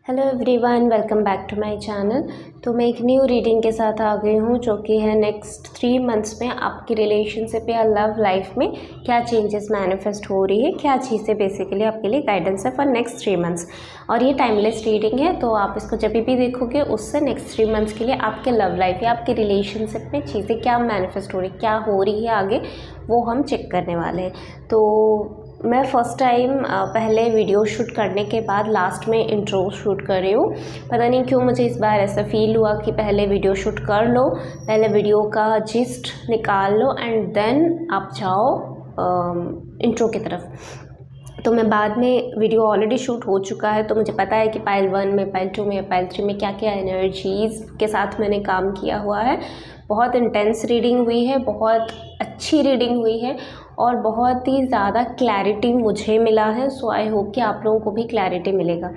Hello everyone, welcome back to my channel. तो मैं एक न्यू रीडिंग के साथ आ गई हूँ जो कि है नेक्स्ट 3 मंथ्स में आपकी रिलेशनशिप या लव लाइफ में क्या चेंजेस मैनिफेस्ट हो रही है, क्या चीज़ें बेसिकली आपके लिए गाइडेंस है फॉर नेक्स्ट 3 मंथ्स। और ये टाइमलेस रीडिंग है, तो आप इसको जब भी देखोगे उससे नेक्स्ट 3 मंथ्स के लिए आपके लव लाइफ या आपके रिलेशनशिप में चीज़ें क्या मैनिफेस्ट हो रही, क्या हो रही है आगे, वो हम चेक करने वाले हैं। तो मैं फ़र्स्ट टाइम पहले वीडियो शूट करने के बाद लास्ट में इंट्रो शूट कर रही हूँ। पता नहीं क्यों मुझे इस बार ऐसा फ़ील हुआ कि पहले वीडियो शूट कर लो, पहले वीडियो का जिस्ट निकाल लो एंड देन आप जाओ इंट्रो की तरफ। तो मैं बाद में वीडियो ऑलरेडी शूट हो चुका है, तो मुझे पता है कि पाइल 1 में, पाइल 2 में, पाइल 3 में क्या क्या एनर्जीज़ के साथ मैंने काम किया हुआ है। बहुत इंटेंस रीडिंग हुई है, बहुत अच्छी रीडिंग हुई है और बहुत ही ज़्यादा क्लैरिटी मुझे मिला है। सो आई होप कि आप लोगों को भी क्लैरिटी मिलेगा।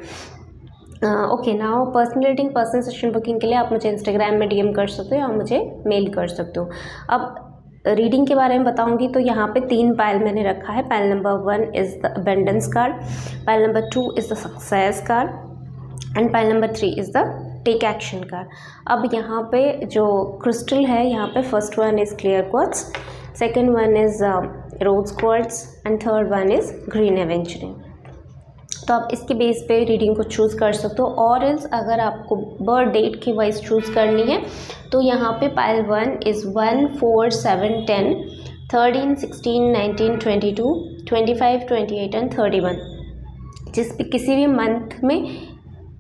Okay, now personal reading, personal session booking के लिए आप मुझे इंस्टाग्राम में डीएम कर सकते हो या मुझे मेल कर सकते हो। अब रीडिंग के बारे में बताऊंगी तो यहाँ पे 3 पाइल मैंने रखा है। Pile number 1 is the abundance card, pile number 2 is the success card and pile number 3 is the take action card. अब यहाँ पे जो क्रिस्टल है, यहाँ पे first one is clear quartz, second one is rose quartz and third one is green aventurine. तो आप इसके बेस पे रीडिंग को चूज़ कर सकते हो। और एल्स अगर आपको बर्थ डेट की वाइज चूज़ करनी है तो यहाँ पे पाइल 1 इज़ 1, 4, 7, 10, 13, 16, 19, 22, 25, 28 एंड 31। जिस पे किसी भी मंथ में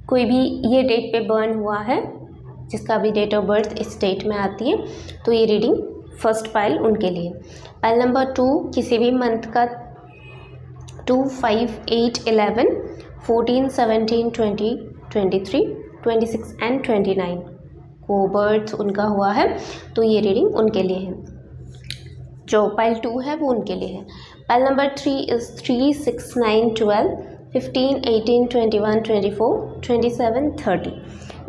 कोई भी ये डेट पे बर्न हुआ है, जिसका भी डेट ऑफ बर्थ इस डेट में आती है, तो ये रीडिंग फर्स्ट पाइल उनके लिए। पाइल नंबर 2 किसी भी मंथ का 2, 5, 8, 11, 14, 17, 20, 23, 26 एंड 29 को बर्थ उनका हुआ है, तो ये रीडिंग उनके लिए है। जो पाइल 2 है वो उनके लिए है। Pile number 3 is 3, 6, 9, 12, 15, 18, 21, 24, 27, 30।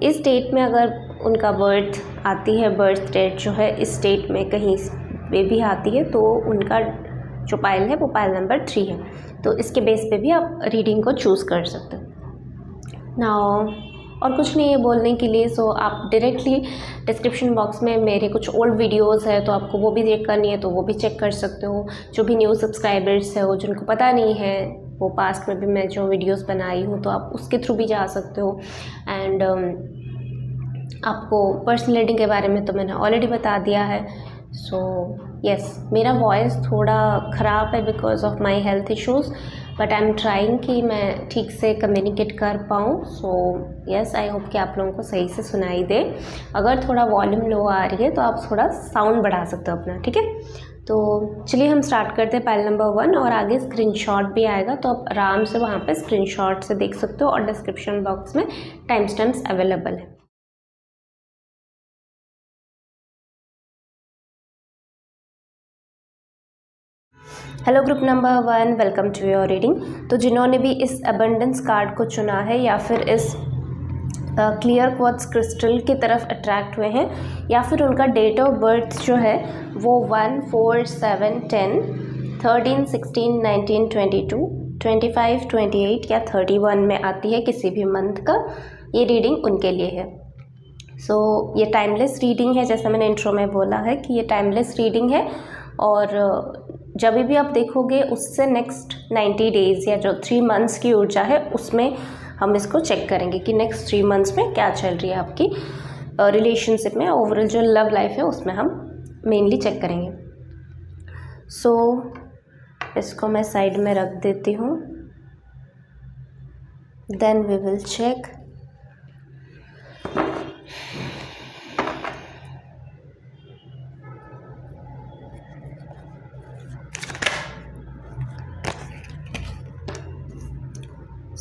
इस डेट में अगर उनका बर्थ आती है, बर्थ डेट जो है इस डेट में कहीं पे भी आती है, तो उनका जो पाइल है वो पाइल नंबर 3 है। तो इसके बेस पे भी आप रीडिंग को चूज़ कर सकते हो। नाउ और कुछ नहीं है बोलने के लिए, सो आप डायरेक्टली डिस्क्रिप्शन बॉक्स में मेरे कुछ ओल्ड वीडियोस है, तो आपको वो भी चेक करनी है तो वो भी चेक कर सकते हो। जो भी न्यू सब्सक्राइबर्स है वो जिनको पता नहीं है, वो पास्ट में भी मैं जो वीडियोस बनाई हूँ तो आप उसके थ्रू भी जा सकते हो। एंड आपको पर्सनल रीडिंग के बारे में तो मैंने ऑलरेडी बता दिया है। सो यस, मेरा वॉइस थोड़ा ख़राब है because of my health issues, but I am trying कि मैं ठीक से कम्युनिकेट कर पाऊँ। सो यस, आई होप कि आप लोगों को सही से सुनाई दे। अगर थोड़ा वॉल्यूम लो आ रही है तो आप थोड़ा साउंड बढ़ा सकते हो अपना, ठीक है। तो चलिए हम स्टार्ट करते हैं पाइल नंबर 1, और आगे स्क्रीनशॉट भी आएगा तो आप आराम से वहाँ पे स्क्रीनशॉट से देख सकते हो, और डिस्क्रिप्शन बॉक्स में टाइम स्टैम्प्स अवेलेबल है। Hello group number 1, welcome to your reading. तो जिन्होंने भी इस अबंडेंस कार्ड को चुना है या फिर इस क्लियर क्वार्ट्ज क्रिस्टल की तरफ अट्रैक्ट हुए हैं, या फिर उनका डेट ऑफ बर्थ जो है वो 1, 4, 7, 10, 13, 16, 19, 22, 25, 28 या 31 में आती है किसी भी मंथ का, ये रीडिंग उनके लिए है। सो ये टाइमलेस रीडिंग है, जैसा मैंने इंट्रो में बोला है कि ये टाइमलेस रीडिंग है। और जब भी आप देखोगे उससे नेक्स्ट 90 डेज़ या जो 3 मंथ्स की ऊर्जा है उसमें हम इसको चेक करेंगे कि नेक्स्ट 3 मंथ्स में क्या चल रही है आपकी रिलेशनशिप में, ओवरऑल जो लव लाइफ है उसमें हम मेनली चेक करेंगे। सो इसको मैं साइड में रख देती हूँ, then we will check.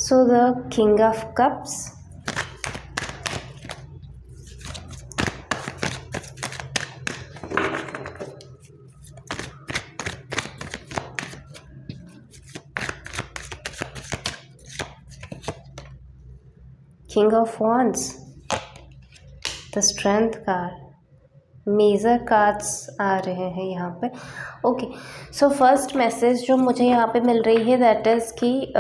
So the King of Cups, King of Wands, the Strength card, major cards आ रहे हैं यहाँ पे। ओके, सो फर्स्ट मैसेज जो मुझे यहाँ पे मिल रही है दैट इज़ कि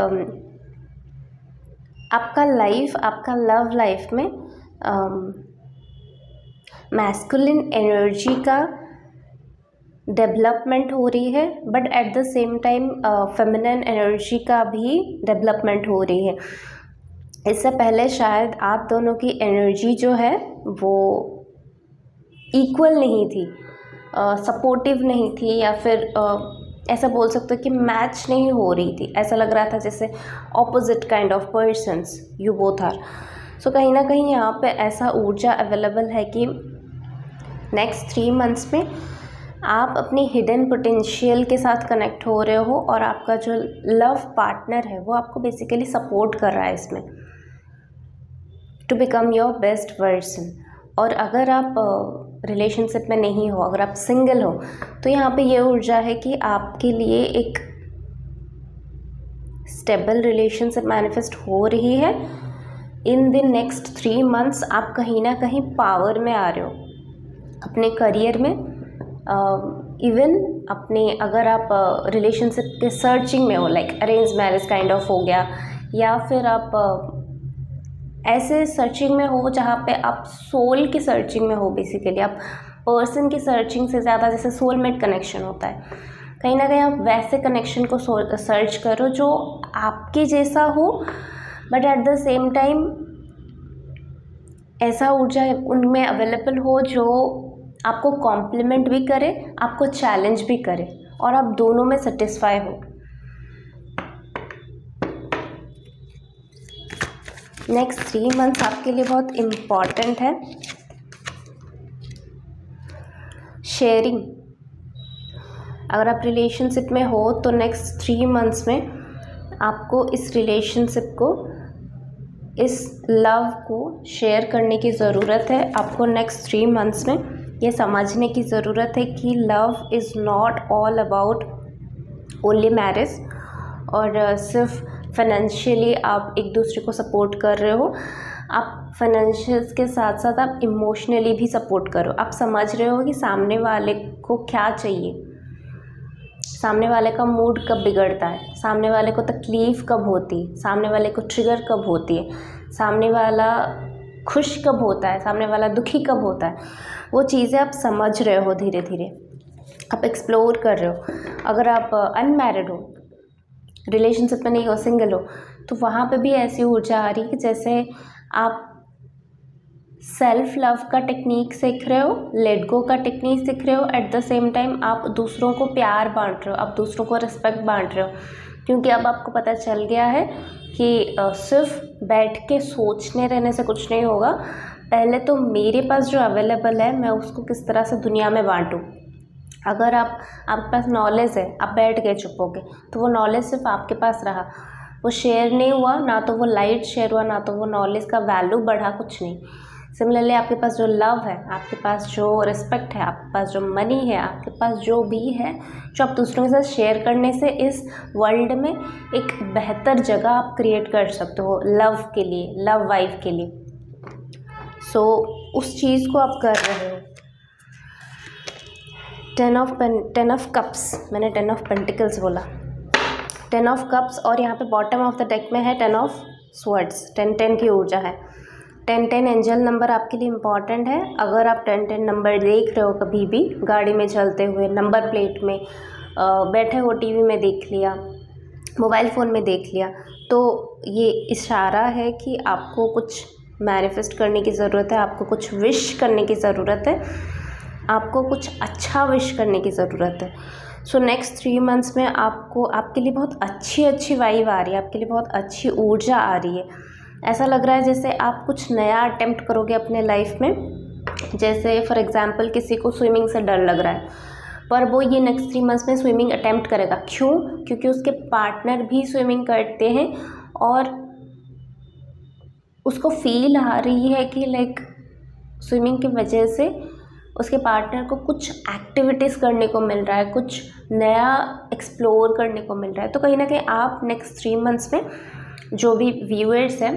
आपका लव लाइफ में मैस्कुलिन एनर्जी का डेवलपमेंट हो रही है, but at the same time feminine energy का भी डेवलपमेंट हो रही है। इससे पहले शायद आप दोनों की एनर्जी जो है वो इक्वल नहीं थी, सपोर्टिव नहीं थी, या फिर ऐसा बोल सकते हो कि मैच नहीं हो रही थी। ऐसा लग रहा था जैसे opposite kind of persons you both are. So कहीं ना कहीं यहाँ पे ऐसा ऊर्जा अवेलेबल है कि नेक्स्ट 3 मंथ्स में आप अपनी हिडन पोटेंशियल के साथ कनेक्ट हो रहे हो, और आपका जो लव पार्टनर है वो आपको बेसिकली सपोर्ट कर रहा है इसमें to become your best version. और अगर आप रिलेशनशिप में नहीं हो, अगर आप सिंगल हो, तो यहाँ पे ये ऊर्जा है कि आपके लिए एक स्टेबल रिलेशनशिप मैनिफेस्ट हो रही है। इन द नेक्स्ट 3 मंथ्स आप कहीं ना कहीं पावर में आ रहे हो अपने करियर में, इवन अपने, अगर आप रिलेशनशिप के सर्चिंग में हो, like arrange marriage kind of हो गया, या फिर आप ऐसे सर्चिंग में हो जहाँ पे आप सोल की सर्चिंग में हो। बेसिकली आप पर्सन की सर्चिंग से ज़्यादा जैसे सोलमेट कनेक्शन होता है, कहीं ना कहीं आप वैसे कनेक्शन को सर्च करो जो आपके जैसा हो, but at the same time ऐसा ऊर्जा उनमें अवेलेबल हो जो आपको कॉम्प्लीमेंट भी करे, आपको चैलेंज भी करे, और आप दोनों में सेटिस्फाई हो। नेक्स्ट 3 मंथ्स आपके लिए बहुत इम्पॉर्टेंट है। शेयरिंग, अगर आप रिलेशनशिप में हो तो नेक्स्ट 3 मंथ्स में आपको इस रिलेशनशिप को, इस लव को शेयर करने की ज़रूरत है। आपको नेक्स्ट 3 मंथ्स में ये समझने की ज़रूरत है कि love is not all about only marriage, और सिर्फ फाइनेंशियली आप एक दूसरे को सपोर्ट कर रहे हो। आप फाइनेंशियल्स के साथ साथ आप इमोशनली भी सपोर्ट करो। आप समझ रहे हो कि सामने वाले को क्या चाहिए, सामने वाले का मूड कब बिगड़ता है, सामने वाले को तकलीफ़ कब होती है, सामने वाले को ट्रिगर कब होती है, सामने वाला खुश कब होता है, सामने वाला दुखी कब होता है। वो चीज़ें आप समझ रहे हो, धीरे धीरे आप एक्सप्लोर कर रहे हो। अगर आप अनमैरिड हो, रिलेशनशिप में नहीं हो, सिंगल हो, तो वहाँ पे भी ऐसी ऊर्जा आ रही है कि जैसे आप सेल्फ लव का टेक्निक सीख रहे हो, लेट गो का टेक्निक सीख रहे हो, एट द सेम टाइम आप दूसरों को प्यार बांट रहे हो, आप दूसरों को रिस्पेक्ट बांट रहे हो, क्योंकि अब आपको पता चल गया है कि सिर्फ बैठ के सोचने रहने से कुछ नहीं होगा। पहले तो मेरे पास जो अवेलेबल है मैं उसको किस तरह से दुनिया में बांटूँ। अगर आपके पास नॉलेज है, आप बैठ गए चुप होके, तो वो नॉलेज सिर्फ आपके पास रहा, वो शेयर नहीं हुआ, ना तो वो लाइट शेयर हुआ, ना तो वो नॉलेज का वैल्यू बढ़ा, कुछ नहीं। सिमिलरली आपके पास जो लव है, आपके पास जो रिस्पेक्ट है, आपके पास जो मनी है, आपके पास जो भी है, जो आप दूसरों के साथ शेयर करने से इस वर्ल्ड में एक बेहतर जगह आप क्रिएट कर सकते हो लव के लिए, लव वाइफ के लिए। सो उस चीज़ को आप कर रहे हो। 10 ऑफ कप्स, मैंने 10 ऑफ पेंटिकल्स बोला, 10 ऑफ कप्स, और यहाँ पे बॉटम ऑफ द डेक में है 10 ऑफ स्वर्ड्स। 10 की ऊर्जा है। 10 एंजल नंबर आपके लिए इम्पॉर्टेंट है। अगर आप 10 नंबर देख रहे हो कभी भी गाड़ी में चलते हुए, नंबर प्लेट में, बैठे हो टीवी में देख लिया, मोबाइल फ़ोन में देख लिया, तो ये इशारा है कि आपको कुछ मैनिफेस्ट करने की ज़रूरत है, आपको कुछ विश करने की ज़रूरत है, आपको कुछ अच्छा विश करने की ज़रूरत है। सो नेक्स्ट 3 मंथ्स में आपको, आपके लिए बहुत अच्छी वाइब आ रही है, आपके लिए बहुत अच्छी ऊर्जा आ रही है। ऐसा लग रहा है जैसे आप कुछ नया अटेम्प्ट करोगे अपने लाइफ में। जैसे फॉर एग्जांपल किसी को स्विमिंग से डर लग रहा है, पर वो ये नेक्स्ट 3 मंथ्स में स्विमिंग अटेम्प्ट करेगा। क्यों? क्योंकि उसके पार्टनर भी स्विमिंग करते हैं और उसको फील आ रही है कि लाइक स्विमिंग की वजह से उसके पार्टनर को कुछ एक्टिविटीज़ करने को मिल रहा है, कुछ नया एक्सप्लोर करने को मिल रहा है। तो कहीं ना कहीं आप नेक्स्ट 3 मंथ्स में, जो भी व्यूअर्स हैं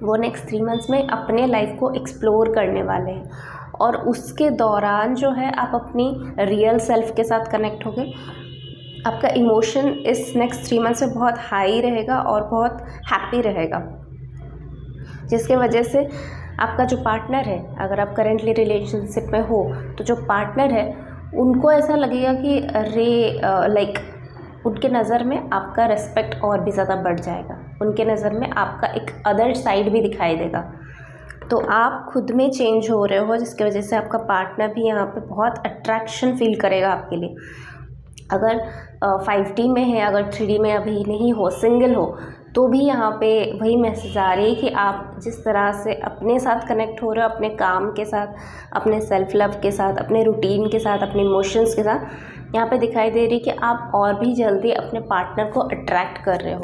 वो नेक्स्ट 3 मंथ्स में अपने लाइफ को एक्सप्लोर करने वाले हैं, और उसके दौरान जो है आप अपनी रियल सेल्फ के साथ कनेक्ट होगे। आपका इमोशन इस नेक्स्ट 3 मंथ्स में बहुत हाई रहेगा और बहुत हैप्पी रहेगा। जिसके वजह से आपका जो पार्टनर है, अगर आप करेंटली रिलेशनशिप में हो तो जो पार्टनर है उनको ऐसा लगेगा कि अरे लाइक उनके नज़र में आपका रिस्पेक्ट और भी ज़्यादा बढ़ जाएगा, उनके नज़र में आपका एक अदर साइड भी दिखाई देगा। तो आप खुद में चेंज हो रहे हो, जिसकी वजह से आपका पार्टनर भी यहाँ पे बहुत अट्रैक्शन फील करेगा आपके लिए। अगर 5D में है, अगर 3D में अभी नहीं हो, सिंगल हो, तो भी यहाँ पे वही मैसेज आ रही है कि आप जिस तरह से अपने साथ कनेक्ट हो रहे हो, अपने काम के साथ, अपने सेल्फ लव के साथ, अपने रूटीन के साथ, अपने इमोशंस के साथ, यहाँ पे दिखाई दे रही है कि आप और भी जल्दी अपने पार्टनर को अट्रैक्ट कर रहे हो।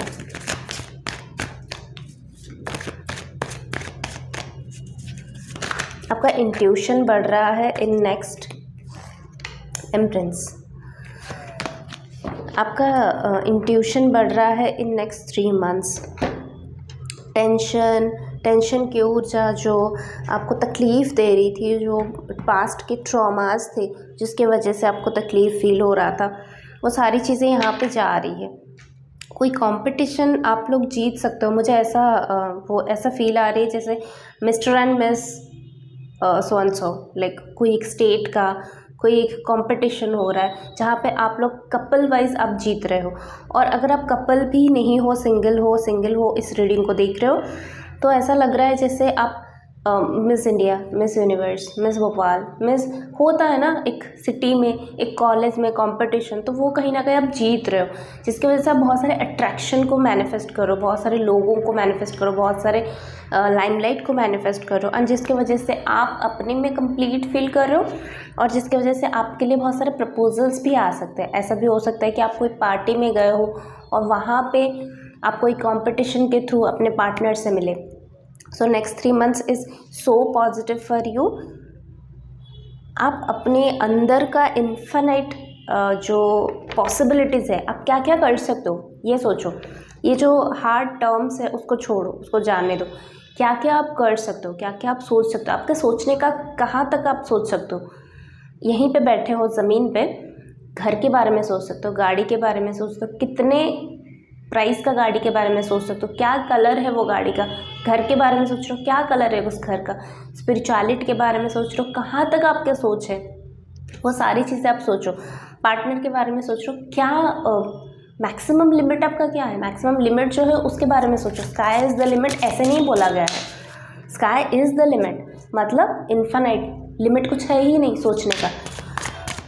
आपका इंट्यूशन बढ़ रहा है इन नेक्स्ट एम्प्रेंस। आपका इंट्यूशन बढ़ रहा है इन नेक्स्ट 3 मंथ्स। टेंशन की ऊर्जा जो आपको तकलीफ़ दे रही थी, जो पास्ट के ट्रॉमास थे जिसके वजह से आपको तकलीफ़ फील हो रहा था, वो सारी चीज़ें यहाँ पे जा रही है। कोई कंपटीशन आप लोग जीत सकते हो। मुझे ऐसा फील आ रही है जैसे mister and miss so and so, like कोई एक स्टेट का कोई एक कंपटीशन हो रहा है जहाँ पे आप लोग कपल वाइज आप जीत रहे हो। और अगर आप कपल भी नहीं हो, सिंगल हो इस रीडिंग को देख रहे हो, तो ऐसा लग रहा है जैसे आप miss India, miss universe, miss Bhopal, miss होता है ना एक सिटी में, एक कॉलेज में कंपटीशन, तो वो कहीं ना कहीं आप जीत रहे हो, जिसकी वजह से आप बहुत सारे अट्रैक्शन को मैनिफेस्ट करो, बहुत सारे लोगों को मैनिफेस्ट करो, बहुत सारे लाइमलाइट को मैनिफेस्ट करो, और जिसकी वजह से आप अपने में कंप्लीट फील कर रहे हो, और जिसकी वजह से आपके लिए बहुत सारे प्रपोजल्स भी आ सकते हैं। ऐसा भी हो सकता है कि आप कोई पार्टी में गए हो और वहाँ पे आप कोई कंपटीशन के थ्रू अपने पार्टनर से मिले। So next 3 months is so positive for you. आप अपने अंदर का इन्फिनाइट जो पॉसिबिलिटीज़ है, आप क्या क्या कर सकते हो ये सोचो। ये जो हार्ड टर्म्स है उसको छोड़ो, उसको जाने दो। क्या क्या आप कर सकते हो, क्या क्या आप सोच सकते हो, आपके सोचने का कहाँ तक आप सोच सकते हो। यहीं पे बैठे हो ज़मीन पे, घर के बारे में सोच सकते हो, गाड़ी के बारे में सोच सकते हो, कितने प्राइस का गाड़ी के बारे में सोच सकते हो, क्या कलर है वो गाड़ी का, घर के बारे में सोच रहे हो क्या कलर है उस घर का, स्पिरिचुअलिटी के बारे में सोच रहे हो, कहाँ तक आपके सोच है, वो सारी चीज़ें आप सोचो। पार्टनर के बारे में सोच रहे हो, क्या मैक्सिमम लिमिट आपका क्या है, मैक्सिमम लिमिट जो है उसके बारे में सोचो। स्काई इज़ द लिमिट ऐसे नहीं बोला गया है, स्काई इज़ द लिमिट मतलब इन्फिनाइट, लिमिट कुछ है ही नहीं सोचने का।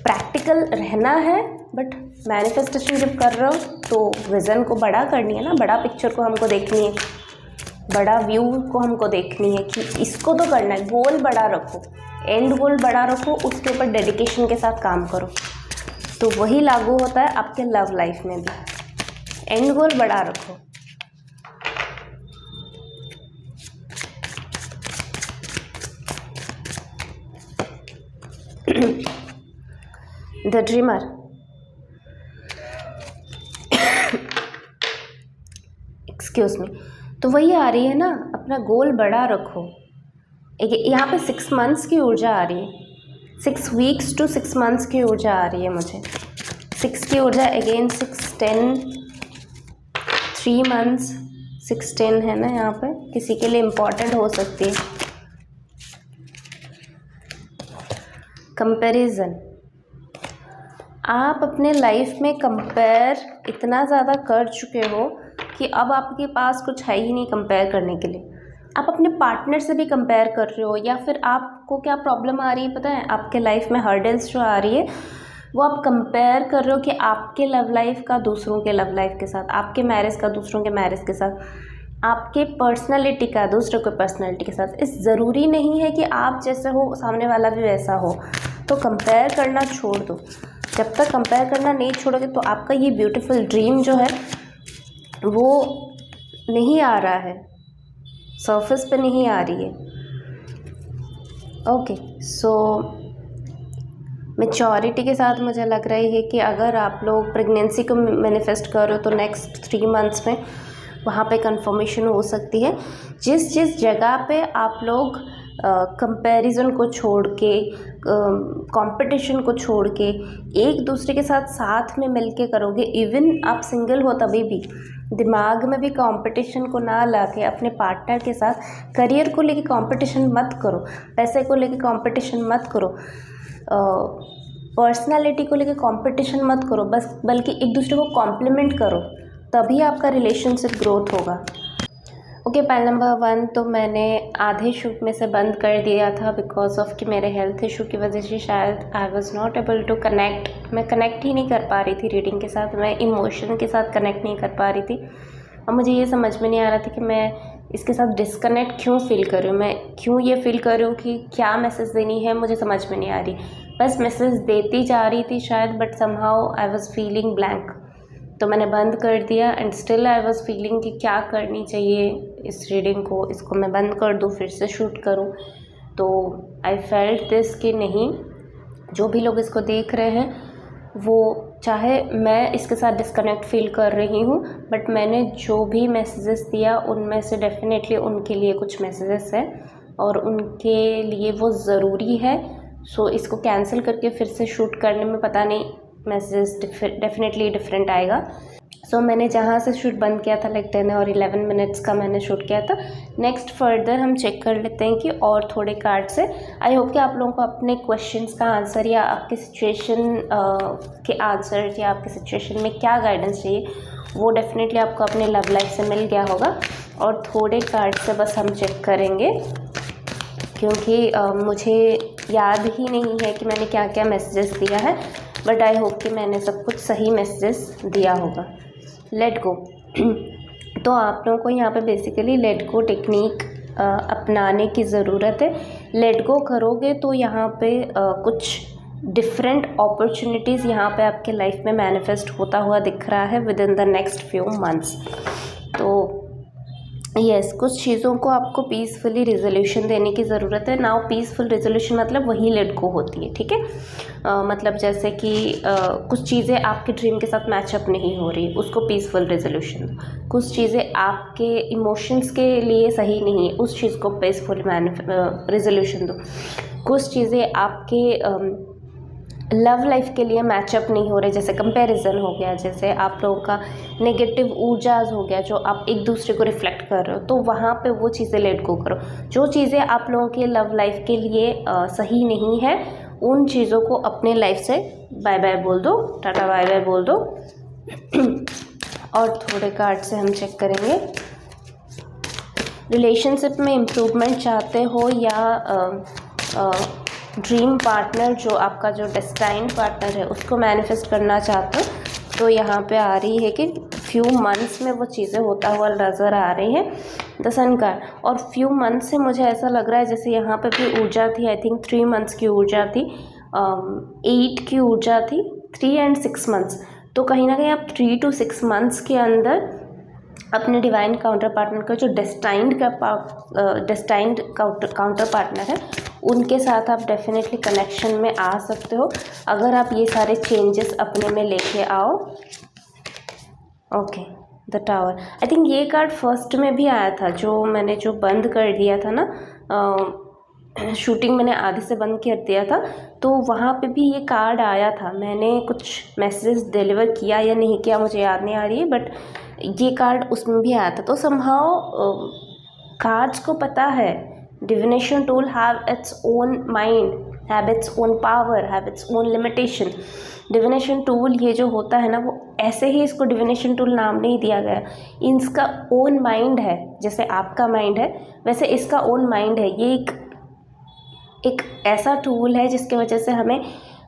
प्रैक्टिकल रहना है, बट मैनिफेस्टेशन जब कर रहे हो तो विज़न को बड़ा करनी है ना, बड़ा पिक्चर को हमको देखनी है, बड़ा व्यू को हमको देखनी है कि इसको तो करना है। गोल बड़ा रखो, एंड गोल बड़ा रखो, उसके ऊपर डेडिकेशन के साथ काम करो, तो वही लागू होता है आपके लव लाइफ में भी। एंड गोल बड़ा रखो। द ड्रीमर, एक्सक्यूज मी, तो वही आ रही है ना, अपना गोल बड़ा रखो। यहाँ पे 6 मंथ्स की ऊर्जा आ रही है, 6 वीक्स टू 6 मंथ्स की ऊर्जा आ रही है मुझे। 6 की ऊर्जा अगेन 6, 10, 3 मंथ्स, 6, 10 है ना, यहाँ पे किसी के लिए इम्पोर्टेंट हो सकती है। कंपैरिजन, आप अपने लाइफ में कंपेयर इतना ज़्यादा कर चुके हो कि अब आपके पास कुछ है ही नहीं कंपेयर करने के लिए। आप अपने पार्टनर से भी कंपेयर कर रहे हो, या फिर आपको क्या प्रॉब्लम आ रही है पता है, आपके लाइफ में हर्डल्स जो आ रही है वो आप कंपेयर कर रहे हो कि आपके लव लाइफ का दूसरों के लव लाइफ के साथ, आपके मैरिज का दूसरों के मैरिज के साथ, आपके पर्सनालिटी का दूसरों के पर्सनालिटी के साथ। इस ज़रूरी नहीं है कि आप जैसे हो सामने वाला भी वैसा हो, तो कंपेयर करना छोड़ दो। जब तक कंपेयर करना नहीं छोड़ोगे तो आपका ये ब्यूटीफुल ड्रीम जो है वो नहीं आ रहा है, सरफेस पे नहीं आ रही है। ओके, सो मैच्योरिटी के साथ मुझे लग रही है कि अगर आप लोग प्रेगनेंसी को मैनिफेस्ट कर रहे हो तो नेक्स्ट 3 मंथ्स में वहाँ पे कंफर्मेशन हो सकती है। जिस जगह पे आप लोग कंपैरिजन को छोड़ के, कंपटीशन को छोड़ के एक दूसरे के साथ में मिल के करोगे, इवन आप सिंगल हो तभी भी, दिमाग में भी कंपटीशन को ना लाके अपने पार्टनर के साथ करियर को लेके कंपटीशन मत करो, पैसे को लेके कंपटीशन मत करो, पर्सनालिटी को लेके कंपटीशन मत करो, बस बल्कि एक दूसरे को कॉम्प्लीमेंट करो, तभी आपका रिलेशनशिप ग्रोथ होगा। ओके, पॉइंट नंबर 1 तो मैंने आधे शूट में से बंद कर दिया था बिकॉज ऑफ कि मेरे हेल्थ इशू की वजह से शायद I was not able to connect, मैं कनेक्ट ही नहीं कर पा रही थी रीडिंग के साथ, मैं इमोशन के साथ कनेक्ट नहीं कर पा रही थी। और मुझे ये समझ में नहीं आ रहा था कि मैं इसके साथ डिस्कनेक्ट क्यों फील कर रही हूँ, मैं क्यों ये फील कर रही हूँ कि क्या मैसेज देनी है, मुझे समझ में नहीं आ रही। बस मैसेज देती जा रही थी शायद, but somehow I was feeling blank. तो मैंने बंद कर दिया and still I was feeling कि क्या करनी चाहिए इस रीडिंग को, इसको मैं बंद कर दूँ फिर से शूट करूँ। तो आई फेल्ट दिस कि नहीं, जो भी लोग इसको देख रहे हैं वो, चाहे मैं इसके साथ डिस्कनेक्ट फील कर रही हूँ, बट मैंने जो भी मैसेजेस दिया उनमें से डेफिनेटली उनके लिए कुछ मैसेजेस है और उनके लिए वो ज़रूरी है। सो इसको कैंसिल करके फिर से शूट करने में पता नहीं मैसेजेस डेफिनेटली डिफरेंट आएगा। सो मैंने जहाँ से शूट बंद किया था लाइक 10 और 11 मिनट्स का मैंने शूट किया था। नेक्स्ट फर्दर हम चेक कर लेते हैं कि और थोड़े कार्ड से आई होप कि आप लोगों को अपने क्वेश्चंस का आंसर या आपकी सिचुएशन के आंसर या आपकी सिचुएशन में क्या गाइडेंस चाहिए वो डेफिनेटली आपको अपने लव लाइफ से मिल गया होगा। और थोड़े कार्ड से बस हम चेक करेंगे क्योंकि मुझे याद ही नहीं है कि मैंने क्या क्या मैसेजेस दिया है, बट आई होप कि मैंने सब कुछ सही मैसेजेस दिया होगा। लेट गो तो आप लोगों को यहाँ पे बेसिकली लेट गो टेक्निक अपनाने की ज़रूरत है। लेट गो करोगे तो यहाँ पे कुछ डिफरेंट अपॉर्चुनिटीज़ यहाँ पे आपके लाइफ में मैनिफेस्ट होता हुआ दिख रहा है with in the next few months. तो यस, कुछ चीज़ों को आपको पीसफुली रिजोल्यूशन देने की ज़रूरत है। नाउ पीसफुल रिजोल्यूशन मतलब वही लेट गो होती है, ठीक है। मतलब जैसे कि कुछ चीज़ें आपके ड्रीम के साथ मैचअप नहीं हो रही, उसको पीसफुल रिजोल्यूशन दो। कुछ चीज़ें आपके इमोशंस के लिए सही नहीं है, उस चीज़ को पीसफुल रिजोल्यूशन दो। कुछ चीज़ें आपके लव लाइफ के लिए मैचअप नहीं हो रहे, जैसे कंपैरिजन हो गया, जैसे आप लोगों का नेगेटिव ऊर्जाज हो गया जो आप एक दूसरे को रिफ्लेक्ट कर रहे हो, तो वहाँ पे वो चीज़ें लेट गो करो। जो चीज़ें आप लोगों के लव लाइफ के लिए सही नहीं है, उन चीज़ों को अपने लाइफ से बाय बाय बोल दो, टाटा बाय बाय बोल दो। और थोड़े कार्ड से हम चेक करेंगे, रिलेशनशिप में इम्प्रूवमेंट चाहते हो या ड्रीम पार्टनर जो आपका जो डेस्टाइन्ड पार्टनर है उसको मैनिफेस्ट करना चाहते हो, तो यहाँ पे आ रही है कि फ्यू मंथ्स में वो चीज़ें होता हुआ नज़र आ रही हैं, द सन कार्ड। और फ्यू मंथ्स से मुझे ऐसा लग रहा है जैसे यहाँ पे भी ऊर्जा थी, आई थिंक 3 मंथ्स की ऊर्जा थी, 8 की ऊर्जा थी, 3 and 6 मंथ्स। तो कहीं ना कहीं आप 3 to 6 मंथ्स के अंदर अपने डिवाइन काउंटर पार्टनर का जो डेस्टाइन्ड काउंटर पार्टनर है उनके साथ आप डेफिनेटली कनेक्शन में आ सकते हो अगर आप ये सारे चेंजेस अपने में लेके आओ। Okay, the tower, I think ये कार्ड फर्स्ट में भी आया था, जो मैंने जो बंद कर दिया था ना, शूटिंग मैंने आधे से बंद कर दिया था, तो वहाँ पे भी ये कार्ड आया था। मैंने कुछ मैसेजेस डिलीवर किया या नहीं किया मुझे याद नहीं आ रही है, बट ये कार्ड उसमें भी आया था। तो समहाउ कार्ड्स को पता है divination tool have its own mind, have its own power, have its own limitation. Divination tool ये जो होता है ना, वो ऐसे ही इसको डिविनेशन टूल नाम नहीं दिया गया, इसका ओन माइंड है। जैसे आपका माइंड है वैसे इसका ओन माइंड है। ये एक ऐसा टूल है जिसके वजह से हमें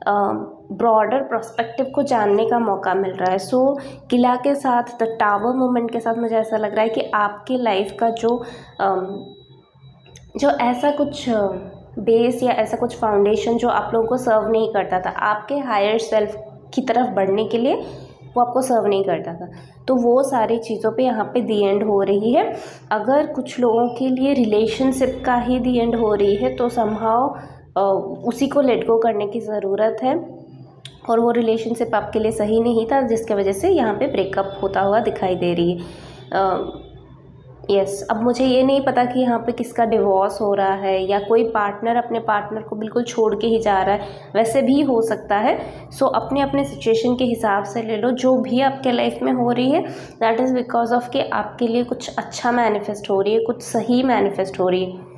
ब्रॉडर पर्सपेक्टिव को जानने का मौका मिल रहा है। सो किला के साथ, द टावर मूवमेंट के साथ मुझे ऐसा लग रहा है कि आपके लाइफ का जो ऐसा कुछ बेस या ऐसा कुछ फाउंडेशन जो आप लोगों को सर्व नहीं करता था, आपके हायर सेल्फ की तरफ बढ़ने के लिए वो आपको सर्व नहीं करता था, तो वो सारी चीज़ों पे यहाँ पे दी एंड हो रही है। अगर कुछ लोगों के लिए रिलेशनशिप का ही दी एंड हो रही है तो समहाउ उसी को लेट गो करने की ज़रूरत है, और वो रिलेशनशिप आपके लिए सही नहीं था जिसके वजह से यहाँ पे ब्रेकअप होता हुआ दिखाई दे रही है। यस अब मुझे ये नहीं पता कि यहाँ पे किसका डिवोर्स हो रहा है या कोई पार्टनर अपने पार्टनर को बिल्कुल छोड़ के ही जा रहा है, वैसे भी हो सकता है। सो अपने अपने सिचुएशन के हिसाब से ले लो। जो भी आपके लाइफ में हो रही है दैट इज़ बिकॉज ऑफ कि आपके लिए कुछ अच्छा मैनिफेस्ट हो रही है, कुछ सही मैनिफेस्ट हो रही है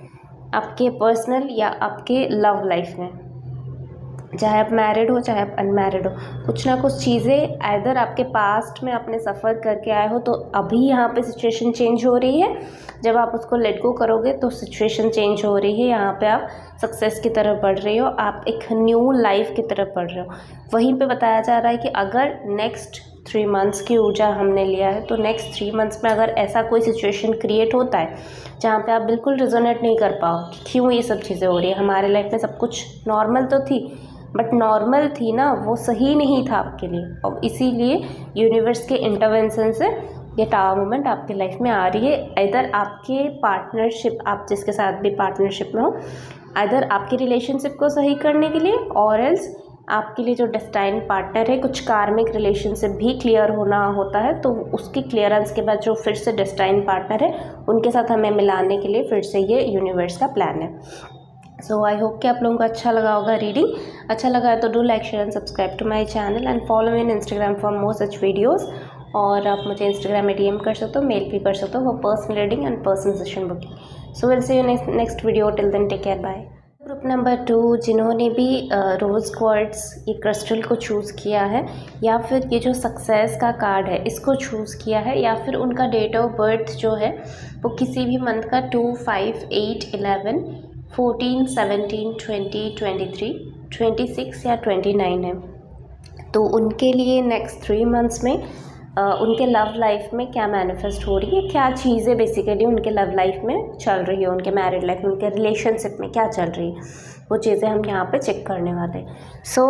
आपके पर्सनल या आपके लव लाइफ में। चाहे आप मैरिड हो चाहे आप अनमैरिड हो, कुछ ना कुछ चीज़ें आइदर आपके पास्ट में आपने सफ़र करके आए हो तो अभी यहाँ पे सिचुएशन चेंज हो रही है। जब आप उसको लेट गो करोगे तो सिचुएशन चेंज हो रही है, यहाँ पे आप सक्सेस की तरफ बढ़ रहे हो, आप एक न्यू लाइफ की तरफ बढ़ रहे हो। वहीं पे बताया जा रहा है कि अगर नेक्स्ट 3 मंथ्स की ऊर्जा हमने लिया है तो नेक्स्ट 3 मंथ्स में अगर ऐसा कोई सिचुएशन क्रिएट होता है जहाँ पे आप बिल्कुल रिजोनेट नहीं कर पाओ कि क्यों ये सब चीज़ें हो रही है, हमारे लाइफ में सब कुछ नॉर्मल तो थी बट नॉर्मल थी ना, वो सही नहीं था आपके लिए, और इसीलिए यूनिवर्स के इंटरवेंशन से ये टावर मोमेंट आपकी लाइफ में आ रही है। इधर आपके पार्टनरशिप, आप जिसके साथ भी पार्टनरशिप में हो, इधर आपके रिलेशनशिप को सही करने के लिए और एल्स आपके लिए जो डेस्टाइन पार्टनर है, कुछ कार्मिक रिलेशनशिप भी क्लियर होना होता है, तो उसकी क्लियरेंस के बाद जो फिर से डेस्टाइन पार्टनर है उनके साथ हमें मिलाने के लिए फिर से ये यूनिवर्स का प्लान है। सो आई होप कि आप लोगों को अच्छा लगा होगा रीडिंग। अच्छा लगा है तो do like share and subscribe to my channel and follow me in Instagram for more such videos. और आप मुझे इंस्टाग्राम में डीएम कर सकते हो, मेल भी कर सकते हो for personal reading and personal session booking. So we'll see you next video, till then take care, bye. Group number 2 जिन्होंने भी रोज़ क्वार्ट्स ये क्रिस्टल को चूज़ किया है, या फिर ये जो सक्सेस का कार्ड है इसको चूज़ किया है, या फिर उनका डेट ऑफ बर्थ जो है वो किसी भी मंथ का 2, 5, 8, 11, 14, 17, 20, 23, 26 या 29 है, तो उनके लिए नेक्स्ट 3 मंथ्स में उनके लव लाइफ में क्या मैनिफेस्ट हो रही है, क्या चीज़ें बेसिकली उनके लव लाइफ में चल रही है, उनके मैरिड लाइफ में, उनके रिलेशनशिप में क्या चल रही है, वो चीज़ें हम यहाँ पे चेक करने वाले हैं। सो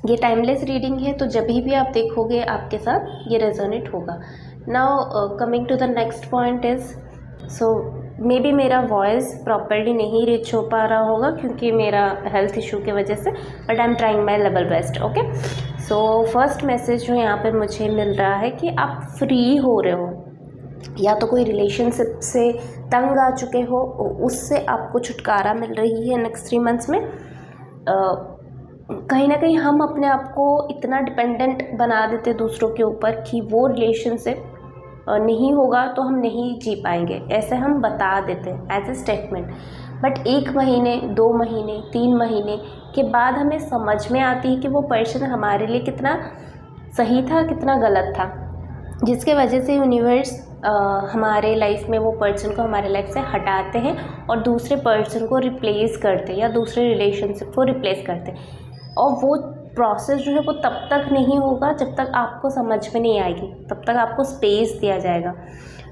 ये टाइमलेस रीडिंग है, तो जब भी आप देखोगे आपके साथ ये रेजोनेट होगा। Now coming to the next point is, so maybe मेरा वॉइस प्रॉपरली नहीं रीच हो पा रहा होगा क्योंकि मेरा हेल्थ इशू की वजह से, but I am trying my level best. Okay, so first message जो यहाँ पे मुझे मिल रहा है कि आप फ्री हो रहे हो, या तो कोई रिलेशनशिप से तंग आ चुके हो, उससे आपको छुटकारा मिल रही है नेक्स्ट 3 मंथ्स में। कहीं ना कहीं हम अपने आप को इतना डिपेंडेंट बना देते दूसरों के ऊपर कि वो रिलेशनशिप नहीं होगा तो हम नहीं जी पाएंगे, ऐसे हम बता देते हैं एज ए स्टेटमेंट। बट 1 महीने, 2 महीने, 3 महीने के बाद हमें समझ में आती है कि वो पर्सन हमारे लिए कितना सही था, कितना गलत था, जिसके वजह से यूनिवर्स हमारे लाइफ में वो पर्सन को हमारे लाइफ से हटाते हैं और दूसरे पर्सन को रिप्लेस करते हैं या दूसरे रिलेशनशिप को रिप्लेस करते हैं। और वो प्रोसेस जो है वो तब तक नहीं होगा जब तक आपको समझ में नहीं आएगी, तब तक आपको स्पेस दिया जाएगा।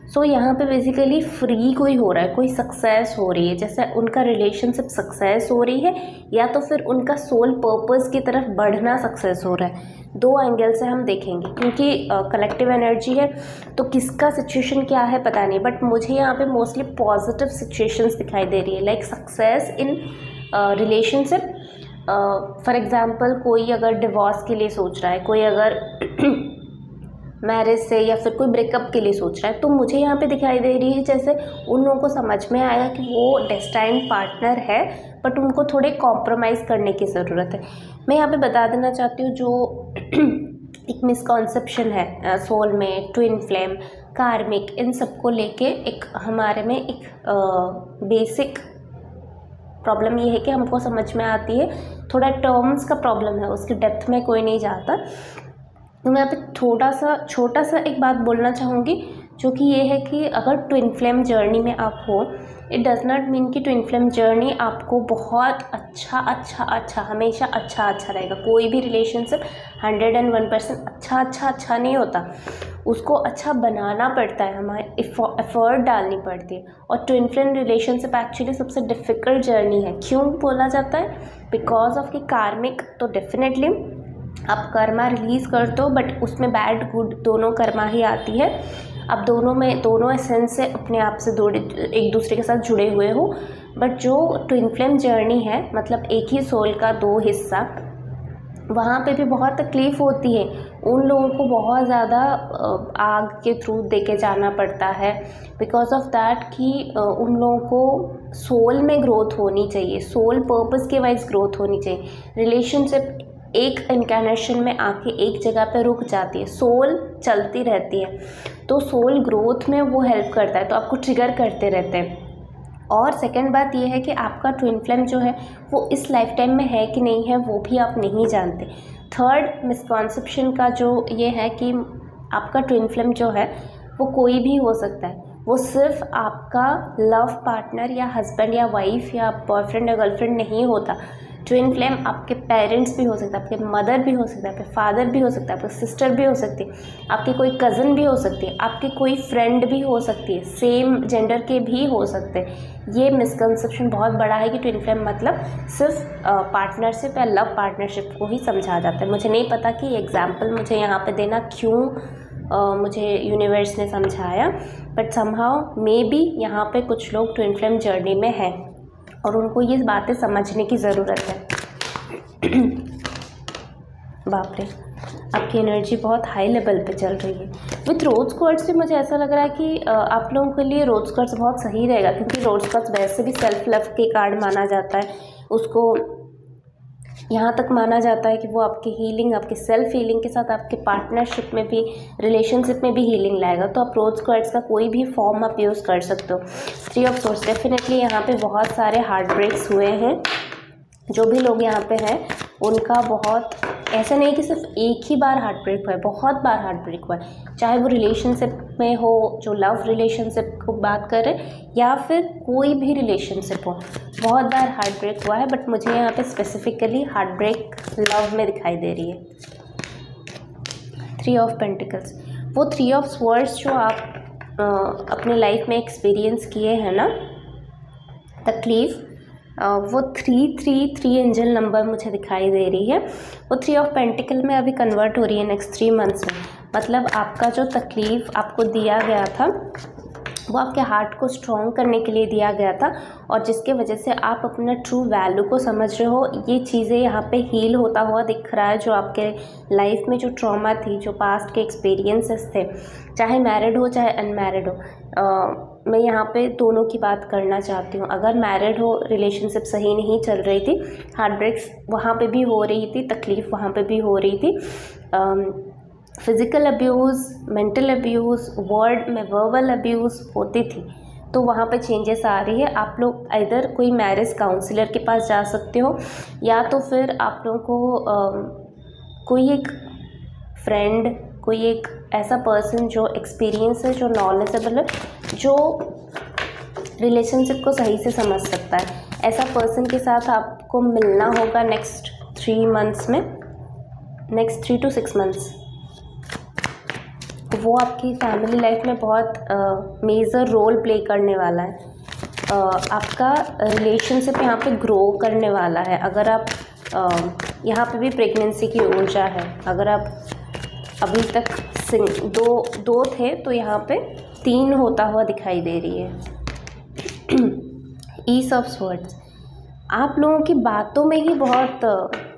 सो यहाँ पे बेसिकली फ्री कोई हो रहा है, कोई सक्सेस हो रही है, जैसे उनका रिलेशनशिप सक्सेस हो रही है या तो फिर उनका सोल पर्पस की तरफ बढ़ना सक्सेस हो रहा है। 2 एंगल से हम देखेंगे क्योंकि कलेक्टिव एनर्जी है, तो किसका सिचुएशन क्या है पता नहीं, बट मुझे यहाँ पे मोस्टली पॉजिटिव सिचुएशंस दिखाई दे रही है, like success in relationship. For example कोई अगर डिवोर्स के लिए सोच रहा है, कोई अगर मैरिज से या फिर कोई ब्रेकअप के लिए सोच रहा है, तो मुझे यहाँ पे दिखाई दे रही है जैसे उन लोगों को समझ में आएगा कि वो डेस्टाइन्ड पार्टनर है, बट उनको थोड़े कॉम्प्रोमाइज़ करने की ज़रूरत है। मैं यहाँ पे बता देना चाहती हूँ जो एक मिसकॉन्सेप्शन है सोल में, ट्विन फ्लेम, कार्मिक, इन सब को लेके एक हमारे में एक बेसिक प्रॉब्लम ये है कि हमको समझ में आती है, थोड़ा टर्म्स का प्रॉब्लम है, उसकी डेप्थ में कोई नहीं जाता। तो मैं यहाँ पे छोटा सा एक बात बोलना चाहूँगी, जो कि ये है कि अगर ट्विन फ्लेम जर्नी में आप हो, इट डज़ नॉट मीन कि ट्विन फ्लेम जर्नी आपको बहुत अच्छा हमेशा अच्छा रहेगा। कोई भी रिलेशनशिप 101% अच्छा नहीं होता, उसको अच्छा बनाना पड़ता है, हमें एफर्ट डालनी पड़ती है। और ट्विन फ्लेम रिलेशनशिप एक्चुअली सबसे डिफ़िकल्ट जर्नी है। क्यों बोला जाता है? बिकॉज ऑफ कि कार्मिक, तो डेफिनेटली आप कर्मा रिलीज़ कर दो, बट उसमें बैड गुड दोनों कर्मा ही आती है। आप दोनों एसेंस से अपने आप से एक दूसरे के साथ जुड़े हुए हो, बट जो ट्विन फ्लेम जर्नी है, मतलब एक ही सोल का 2 हिस्सा, वहाँ पे भी बहुत तकलीफ़ होती है, उन लोगों को बहुत ज़्यादा आग के थ्रू देके जाना पड़ता है, बिकॉज ऑफ दैट कि उन लोगों को सोल में ग्रोथ होनी चाहिए, सोल पर्पस के वाइज ग्रोथ होनी चाहिए। रिलेशनशिप एक इनcarnation में आके एक जगह पे रुक जाती है, सोल चलती रहती है, तो सोल ग्रोथ में वो हेल्प करता है, तो आपको ट्रिगर करते रहते हैं। और सेकंड बात ये है कि आपका ट्विन फ्लेम जो है वो इस लाइफ टाइम में है कि नहीं है वो भी आप नहीं जानते। थर्ड मिसकॉन्सेप्शन का जो ये है कि आपका ट्विन फ्लेम जो है वो कोई भी हो सकता है, वो सिर्फ आपका लव पार्टनर या हस्बैंड या वाइफ या बॉयफ्रेंड या गर्लफ्रेंड नहीं होता। ट्विन फ्लेम आपके पेरेंट्स भी हो सकता है, आपके मदर भी हो सकता है, आपके फादर भी हो सकता है, आपकी सिस्टर भी हो सकती है, आपकी कोई कज़न भी हो सकती है, आपकी कोई फ्रेंड भी हो सकती है, सेम जेंडर के भी हो सकते हैं। ये मिसकंसेप्शन बहुत बड़ा है कि ट्विन फ्लेम मतलब सिर्फ पार्टनरशिप या लव पार्टनरशिप को ही समझा जाता है। मुझे नहीं पता कि एग्जाम्पल मुझे यहाँ पे देना क्यों मुझे यूनिवर्स ने समझाया, बट समहाउ मे बी यहाँ पे कुछ लोग ट्विन फ्लेम जर्नी में हैं और उनको ये बातें समझने की ज़रूरत है। बाप रे, आपकी एनर्जी बहुत हाई लेवल पे चल रही है। विथ रोज़ क्वार्ट्स से मुझे ऐसा लग रहा है कि आप लोगों के लिए रोज़ क्वार्ट्स बहुत सही रहेगा, क्योंकि रोज़ क्वार्ट्स वैसे भी सेल्फ लव के कार्ड माना जाता है, उसको यहाँ तक माना जाता है कि वो आपकी हीलिंग, आपकी सेल्फ हीलिंग के साथ आपके पार्टनरशिप में भी, रिलेशनशिप में भी हीलिंग लाएगा। तो आप रोज़ क्वार्ट्स का कोई भी फॉर्म आप यूज़ कर सकते हो। 3 ऑफ सोर्स, डेफिनेटली यहाँ पे बहुत सारे हार्ट ब्रेक्स हुए हैं, जो भी लोग यहाँ पे हैं उनका बहुत, ऐसा नहीं कि सिर्फ एक ही बार हार्ट ब्रेक हुआ है, बहुत बार हार्ट ब्रेक हुआ है, चाहे वो रिलेशनशिप में हो, जो लव रिलेशनशिप को बात करें, या फिर कोई भी रिलेशनशिप हो, बहुत बार हार्ट ब्रेक हुआ है। बट मुझे यहाँ पे स्पेसिफिकली हार्ट ब्रेक लव में दिखाई दे रही है। 3 ऑफ पेंटिकल्स, वो 3 ऑफ स्वर्ड्स जो आप अपने लाइफ में एक्सपीरियंस किए हैं ना, तकलीफ़, वो 333 एंजल नंबर मुझे दिखाई दे रही है। वो 3 ऑफ पेंटिकल में अभी कन्वर्ट हो रही है नेक्स्ट 3 मंथ्स में। मतलब आपका जो तकलीफ़ आपको दिया गया था वो आपके हार्ट को स्ट्रॉन्ग करने के लिए दिया गया था, और जिसके वजह से आप अपना ट्रू वैल्यू को समझ रहे हो। ये चीज़ें यहाँ पे हील होता हुआ दिख रहा है, जो आपके लाइफ में जो ट्रॉमा थी, जो पास्ट के एक्सपीरियंसेस थे, चाहे मैरिड हो चाहे अनमैरिड हो। मैं यहाँ पे दोनों की बात करना चाहती हूँ। अगर मैरिड हो, रिलेशनशिप सही नहीं चल रही थी, हार्ट ब्रेक्स वहाँ पे भी हो रही थी, तकलीफ़ वहाँ पे भी हो रही थी, physical abuse, mental abuse, word में वर्बल अब्यूज़ होती थी, तो वहाँ पे चेंजेस आ रही है। आप लोग इधर कोई मैरिज काउंसलर के पास जा सकते हो, या तो फिर आप लोगों को कोई एक फ्रेंड, कोई एक ऐसा पर्सन जो एक्सपीरियंस है, जो नॉलेजेबल है, जो रिलेशनशिप को सही से समझ सकता है, ऐसा पर्सन के साथ आपको मिलना होगा नेक्स्ट 3 मंथ्स में, नेक्स्ट 3 to 6 मंथ्स। वो आपकी फैमिली लाइफ में बहुत मेजर रोल प्ले करने वाला है। आपका रिलेशनशिप यहाँ पे ग्रो करने वाला है। अगर आप यहाँ पे भी प्रेगनेंसी की ऊर्जा है, अगर आप अभी तक दो थे तो यहाँ पे 3 होता हुआ दिखाई दे रही है। ईस ऑफ स्वर्ड्स, आप लोगों की बातों में ही बहुत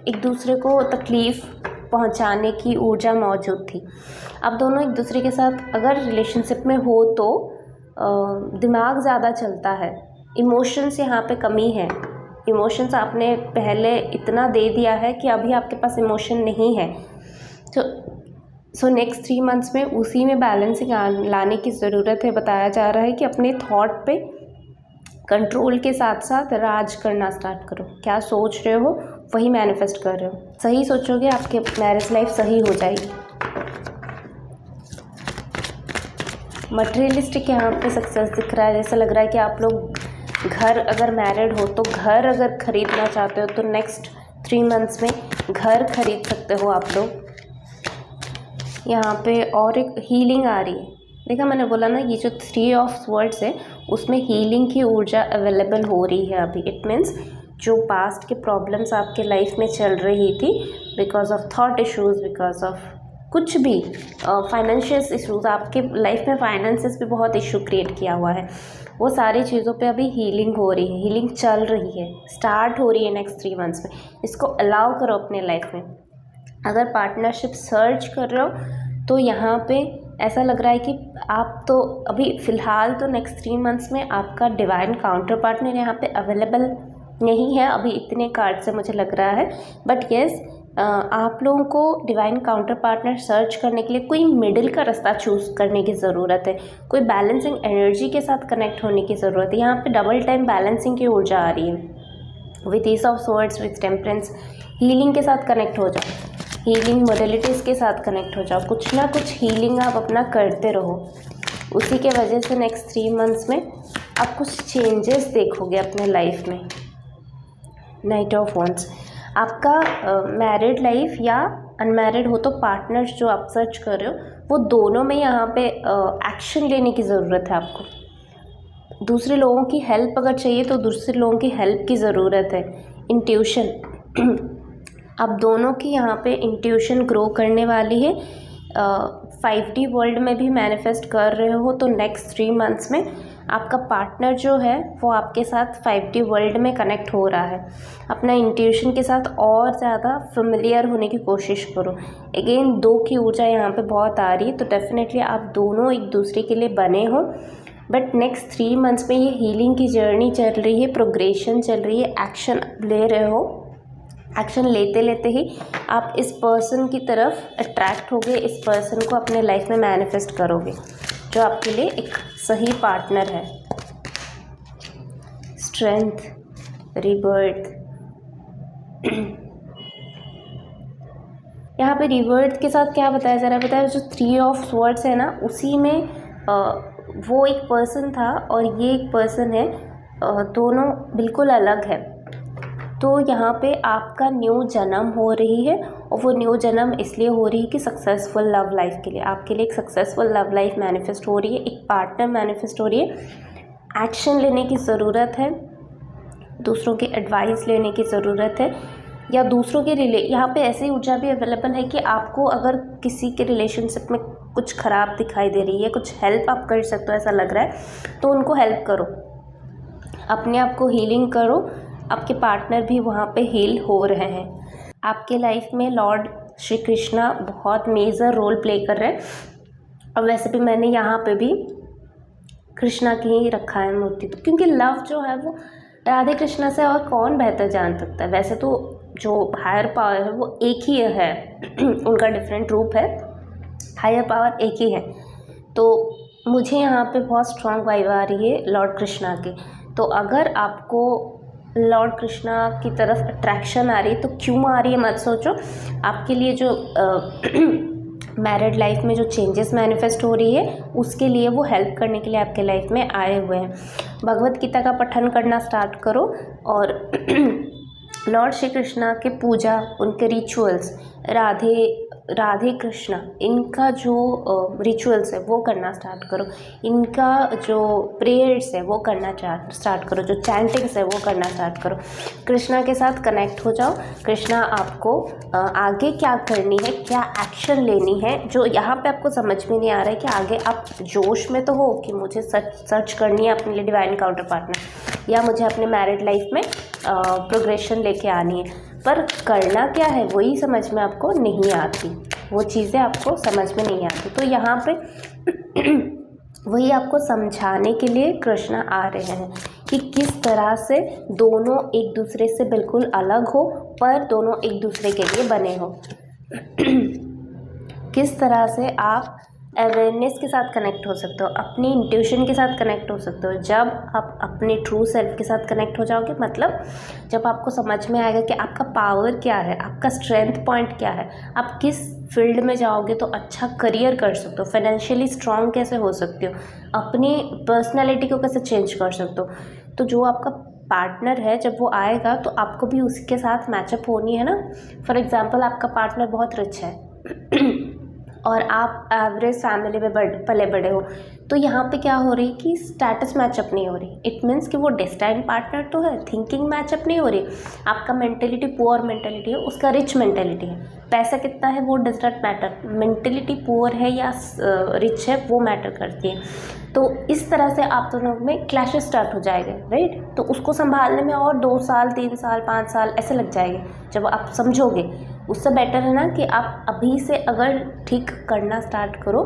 एक दूसरे को तकलीफ़ पहुंचाने की ऊर्जा मौजूद थी। आप दोनों एक दूसरे के साथ अगर रिलेशनशिप में हो तो दिमाग ज़्यादा चलता है, इमोशंस यहाँ पे कमी है। इमोशंस आपने पहले इतना दे दिया है कि अभी आपके पास इमोशन नहीं है। सो नेक्स्ट 3 मंथ्स में उसी में बैलेंसिंग लाने की ज़रूरत है। बताया जा रहा है कि अपने थॉट पे कंट्रोल के साथ साथ राज करना स्टार्ट करो। क्या सोच रहे हो वही मैनिफेस्ट कर रहे हो। सही सोचोगे, आपके मैरिज लाइफ सही हो जाएगी। मटेरियलिस्टिक यहाँ पे सक्सेस दिख रहा है। जैसा लग रहा है कि आप लोग घर, अगर मैरिड हो तो घर अगर ख़रीदना चाहते हो तो नेक्स्ट 3 मंथ्स में घर खरीद सकते हो आप लोग। यहाँ पे और एक हीलिंग आ रही है। देखा, मैंने बोला ना, ये जो 3 ऑफ स्वर्ड्स है उसमें हीलिंग की ऊर्जा अवेलेबल हो रही है अभी। इट मीन्स जो पास्ट के प्रॉब्लम्स आपके लाइफ में चल रही थी, because of thought issues, because of कुछ भी फाइनेंशियल इश्यूज़, आपके लाइफ में फाइनेंसेस भी बहुत इशू क्रिएट किया हुआ है, वो सारी चीज़ों पे अभी हीलिंग हो रही है। हीलिंग चल रही है, स्टार्ट हो रही है नेक्स्ट 3 मंथ्स में। इसको अलाउ करो अपने लाइफ में। अगर पार्टनरशिप सर्च कर रहे हो तो यहाँ पे ऐसा लग रहा है कि आप तो अभी फ़िलहाल तो नेक्स्ट 3 मंथ्स में आपका डिवाइन काउंटर पार्टनर यहाँ पे अवेलेबल नहीं है अभी इतने कार्ड से मुझे लग रहा है। बट येस, आप लोगों को डिवाइन काउंटर पार्टनर सर्च करने के लिए कोई मिडिल का रास्ता चूज़ करने की ज़रूरत है, कोई बैलेंसिंग एनर्जी के साथ कनेक्ट होने की ज़रूरत है। यहाँ पे डबल टाइम बैलेंसिंग की ऊर्जा आ रही है with is of swords, with temperance. Healing के साथ कनेक्ट हो जाओ, हीलिंग मोडेलिटीज़ के साथ कनेक्ट हो जाओ, कुछ ना कुछ हीलिंग आप अपना करते रहो। उसी के वजह से नेक्स्ट 3 मंथ्स में आप कुछ चेंजेस देखोगे अपने लाइफ में। नाइट ऑफ वॉन्ड्स, आपका मैरिड लाइफ या अनमैरिड हो तो पार्टनर्स जो आप सर्च कर रहे हो वो दोनों में यहाँ पे एक्शन लेने की ज़रूरत है आपको। दूसरे लोगों की हेल्प अगर चाहिए तो दूसरे लोगों की हेल्प की ज़रूरत है। इंट्यूशन, अब दोनों की यहाँ पे इंट्यूशन ग्रो करने वाली है। 5D वर्ल्ड में भी मैनिफेस्ट कर रहे हो तो नेक्स्ट 3 मंथ्स में आपका पार्टनर जो है वो आपके साथ 5D वर्ल्ड में कनेक्ट हो रहा है। अपना इंट्यूशन के साथ और ज़्यादा फेमिलियर होने की कोशिश करो। अगेन 2 की ऊर्जा यहाँ पे बहुत आ रही है तो डेफिनेटली आप दोनों एक दूसरे के लिए बने हो। बट नेक्स्ट 3 मंथ्स में ये हीलिंग की जर्नी चल रही है, प्रोग्रेशन चल रही है, एक्शन ले रहे हो। एक्शन लेते लेते ही आप इस पर्सन की तरफ अट्रैक्ट होगे, इस पर्सन को अपने लाइफ में मैनिफेस्ट करोगे जो आपके लिए एक सही पार्टनर है। स्ट्रेंथ, रिबर्थ, यहाँ पे रिबर्थ के साथ क्या बताया जा रहा है, बताया जो 3 ऑफ स्वॉर्ड्स है ना, उसी में वो एक पर्सन था और ये एक पर्सन है, दोनों बिल्कुल अलग है। तो यहाँ पे आपका न्यू जन्म हो रही है और वो न्यू जन्म इसलिए हो रही है कि सक्सेसफुल लव लाइफ के लिए, आपके लिए एक सक्सेसफुल लव लाइफ मैनिफेस्ट हो रही है, एक पार्टनर मैनिफेस्ट हो रही है। एक्शन लेने की ज़रूरत है, दूसरों की एडवाइस लेने की ज़रूरत है, या दूसरों के यहाँ पे ऐसी ऊर्जा भी अवेलेबल है कि आपको अगर किसी के रिलेशनशिप में कुछ ख़राब दिखाई दे रही है, कुछ हेल्प आप कर सकते हो ऐसा लग रहा है, तो उनको हेल्प करो, अपने आप को हीलिंग करो। आपके पार्टनर भी वहाँ पे हील हो रहे हैं। आपके लाइफ में लॉर्ड श्री कृष्णा बहुत मेजर रोल प्ले कर रहे हैं। और वैसे भी मैंने यहाँ पे भी कृष्णा की ही रखा है मूर्ति, तो क्योंकि लव जो है वो राधे कृष्णा से और कौन बेहतर जान सकता है। वैसे तो जो हायर पावर है वो एक ही है उनका डिफरेंट रूप है, हायर पावर एक ही है। तो मुझे यहाँ पे बहुत स्ट्रॉन्ग वाइब आ रही है लॉर्ड कृष्णा की। तो अगर आपको लॉर्ड कृष्णा की तरफ अट्रैक्शन आ रही है तो क्यों आ रही है मत सोचो। आपके लिए जो मैरिड लाइफ में जो चेंजेस मैनिफेस्ट हो रही है उसके लिए वो हेल्प करने के लिए आपके लाइफ में आए हुए हैं। भगवत गीता का पठन करना स्टार्ट करो और लॉर्ड श्री कृष्णा के पूजा, उनके रिचुअल्स, राधे कृष्णा, इनका जो रिचुअल्स है वो करना स्टार्ट करो, इनका जो प्रेयर्स है वो करना स्टार्ट करो, जो चैंटिंग्स है वो करना स्टार्ट करो। कृष्णा के साथ कनेक्ट हो जाओ। कृष्णा आपको आगे क्या करनी है, क्या एक्शन लेनी है, जो यहाँ पे आपको समझ में नहीं आ रहा है कि आगे आप जोश में तो हो कि मुझे सर्च करनी है अपने लिए डिवाइन काउंटर पार्टनर, या मुझे अपने मैरिड लाइफ में प्रोग्रेशन लेके आनी है, पर करना क्या है वही समझ में आपको नहीं आती, वो चीज़ें आपको समझ में नहीं आती। तो यहाँ पे वही आपको समझाने के लिए कृष्णा आ रहे हैं कि किस तरह से दोनों एक दूसरे से बिल्कुल अलग हो पर दोनों एक दूसरे के लिए बने हो। किस तरह से आप अवेयरनेस के साथ कनेक्ट हो सकते हो, अपनी इंट्यूशन के साथ कनेक्ट हो सकते हो। जब आप अपने ट्रू सेल्फ के साथ कनेक्ट हो जाओगे, मतलब जब आपको समझ में आएगा कि आपका पावर क्या है, आपका स्ट्रेंथ पॉइंट क्या है, आप किस फील्ड में जाओगे तो अच्छा करियर कर सकते हो, फाइनेंशियली स्ट्रांग कैसे हो सकते हो, अपनी पर्सनैलिटी को कैसे चेंज कर सकते हो। तो जो आपका पार्टनर है जब वो आएगा तो आपको भी उसके साथ मैचअप होनी है ना। फॉर एग्ज़ाम्पल आपका पार्टनर बहुत रिच है और आप एवरेज फैमिली में पले बड़े हो, तो यहाँ पे क्या हो रही है कि स्टेटस मैचअप नहीं हो रही। इट मीन्स कि वो डेस्टाइन पार्टनर तो है, थिंकिंग मैचअप नहीं हो रही। आपका मेंटेलिटी पुअर मेंटेलिटी है, उसका रिच मेंटेलिटी है। पैसा कितना है वो does not matter, mentality poor है या रिच है वो मैटर करती है। तो इस तरह से आप दोनों में क्लैशेस स्टार्ट हो जाएंगे, राइट। तो उसको संभालने में और 2 साल 3 साल 5 साल ऐसे लग जाएंगे जब आप समझोगे। उससे बेटर है ना कि आप अभी से अगर ठीक करना स्टार्ट करो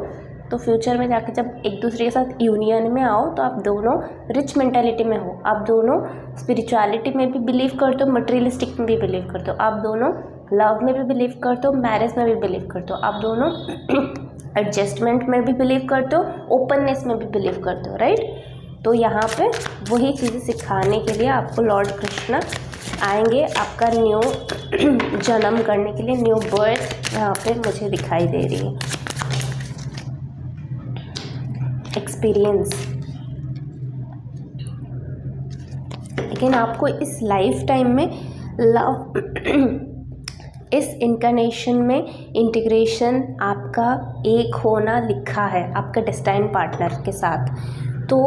तो फ्यूचर में जाके जब एक दूसरे के साथ यूनियन में आओ तो आप दोनों रिच मेंटालिटी में हो, आप दोनों स्पिरिचुअलिटी में भी बिलीव करते हो, मटेरियलिस्टिक में भी बिलीव करते हो, आप दोनों लव में भी बिलीव करते हो, मैरिज में भी बिलीव करते हो, आप दोनों एडजस्टमेंट में भी बिलीव करते हो, ओपननेस में भी बिलीव करते हो, राइट। तो यहाँ पे वही चीज़ें सिखाने के लिए आपको लॉर्ड कृष्णा आएंगे, आपका न्यू जन्म करने के लिए, न्यू बर्थ यहाँ पे मुझे दिखाई दे रही है। एक्सपीरियंस, लेकिन आपको इस लाइफ टाइम में लव इस इनकारनेशन में इंटीग्रेशन, आपका एक होना लिखा है आपका डेस्टाइन पार्टनर के साथ। तो